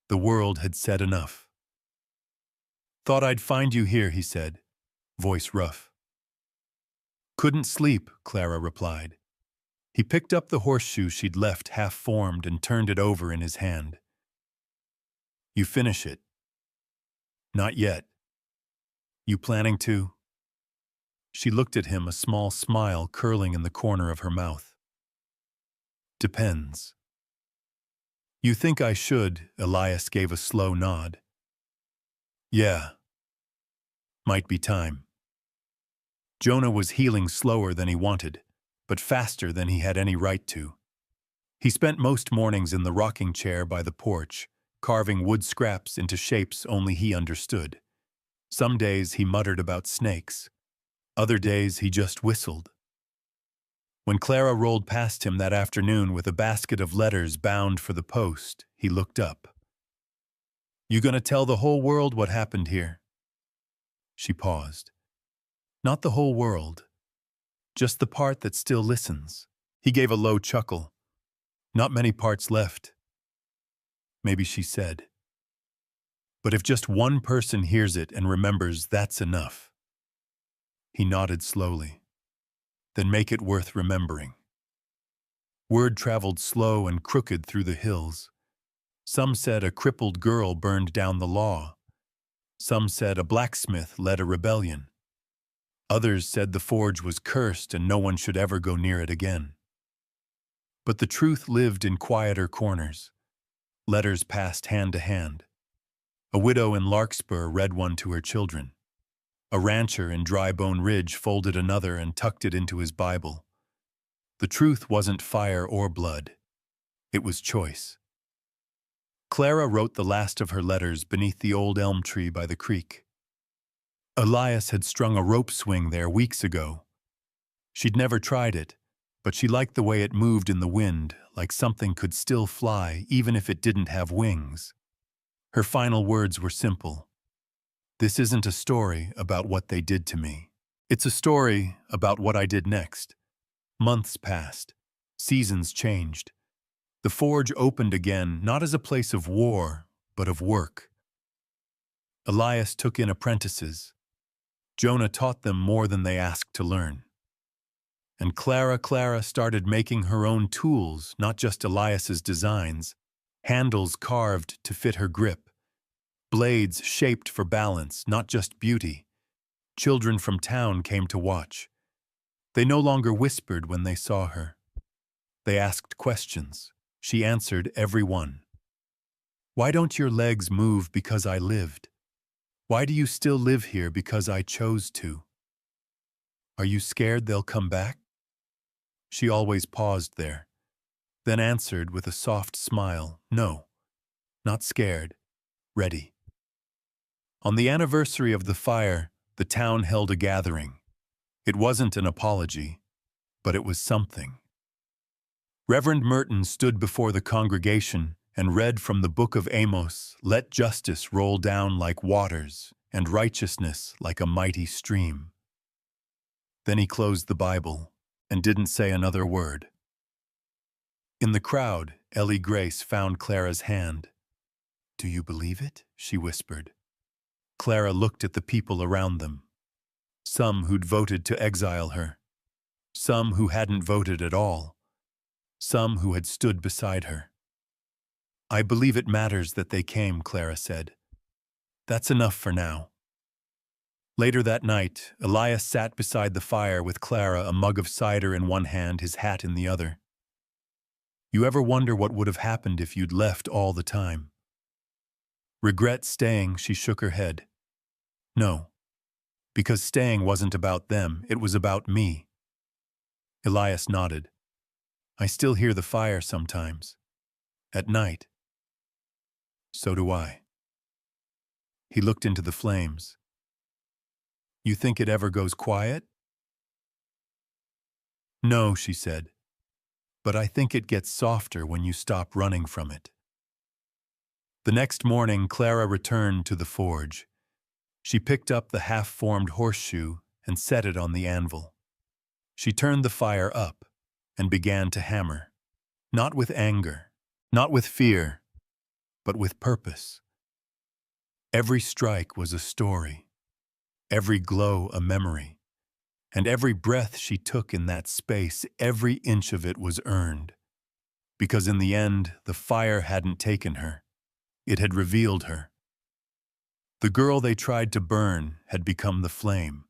The world had said enough. "Thought I'd find you here," he said, voice rough. "Couldn't sleep," Clara replied. He picked up the horseshoe she'd left half-formed and turned it over in his hand. "You finish it?" "Not yet." "You planning to?" She looked at him, a small smile curling in the corner of her mouth. "Depends." "You think I should?" Elias gave a slow nod. "Yeah. Might be time." Jonah was healing slower than he wanted, but faster than he had any right to. He spent most mornings in the rocking chair by the porch, carving wood scraps into shapes only he understood. Some days he muttered about snakes. Other days he just whistled. When Clara rolled past him that afternoon with a basket of letters bound for the post, he looked up. "You gonna tell the whole world what happened here?" She paused. "Not the whole world. Just the part that still listens." He gave a low chuckle. "Not many parts left." Maybe she said. "But if just one person hears it and remembers, that's enough." He nodded slowly. "Then make it worth remembering." Word traveled slow and crooked through the hills. Some said a crippled girl burned down the law. Some said a blacksmith led a rebellion. Others said the forge was cursed and no one should ever go near it again. But the truth lived in quieter corners. Letters passed hand to hand. A widow in Larkspur read one to her children. A rancher in Drybone Ridge folded another and tucked it into his Bible. The truth wasn't fire or blood. It was choice. Clara wrote the last of her letters beneath the old elm tree by the creek. Elias had strung a rope swing there weeks ago. She'd never tried it, but she liked the way it moved in the wind, like something could still fly even if it didn't have wings. Her final words were simple. "This isn't a story about what they did to me. It's a story about what I did next." Months passed. Seasons changed. The forge opened again, not as a place of war, but of work. Elias took in apprentices. Jonah taught them more than they asked to learn. And Clara started making her own tools, not just Elias's designs, handles carved to fit her grip, blades shaped for balance, not just beauty. Children from town came to watch. They no longer whispered when they saw her. They asked questions. She answered every one. "Why don't your legs move because I lived? Why do you still live here because I chose to? Are you scared they'll come back?" She always paused there, then answered with a soft smile, "No, not scared, ready." On the anniversary of the fire, the town held a gathering. It wasn't an apology, but it was something. Reverend Merton stood before the congregation and read from the book of Amos, "Let justice roll down like waters, and righteousness like a mighty stream." Then he closed the Bible and didn't say another word. In the crowd, Ellie Grace found Clara's hand. "Do you believe it?" she whispered. Clara looked at the people around them. Some who'd voted to exile her. Some who hadn't voted at all. Some who had stood beside her. "I believe it matters that they came," Clara said. "That's enough for now." Later that night, Elias sat beside the fire with Clara, a mug of cider in one hand, his hat in the other. "You ever wonder what would have happened if you'd left all the time?" "Regret staying?" She shook her head. "No, because staying wasn't about them, it was about me." Elias nodded. "I still hear the fire sometimes. At night." "So do I." He looked into the flames. You think it ever goes quiet? No, she said, but I think it gets softer when you stop running from it. The next morning, Clara returned to the forge. She picked up the half-formed horseshoe and set it on the anvil. She turned the fire up and began to hammer, not with anger, not with fear, but with purpose. Every strike was a story, every glow a memory, and every breath she took in that space, every inch of it was earned. Because in the end, the fire hadn't taken her. It had revealed her. The girl they tried to burn had become the flame,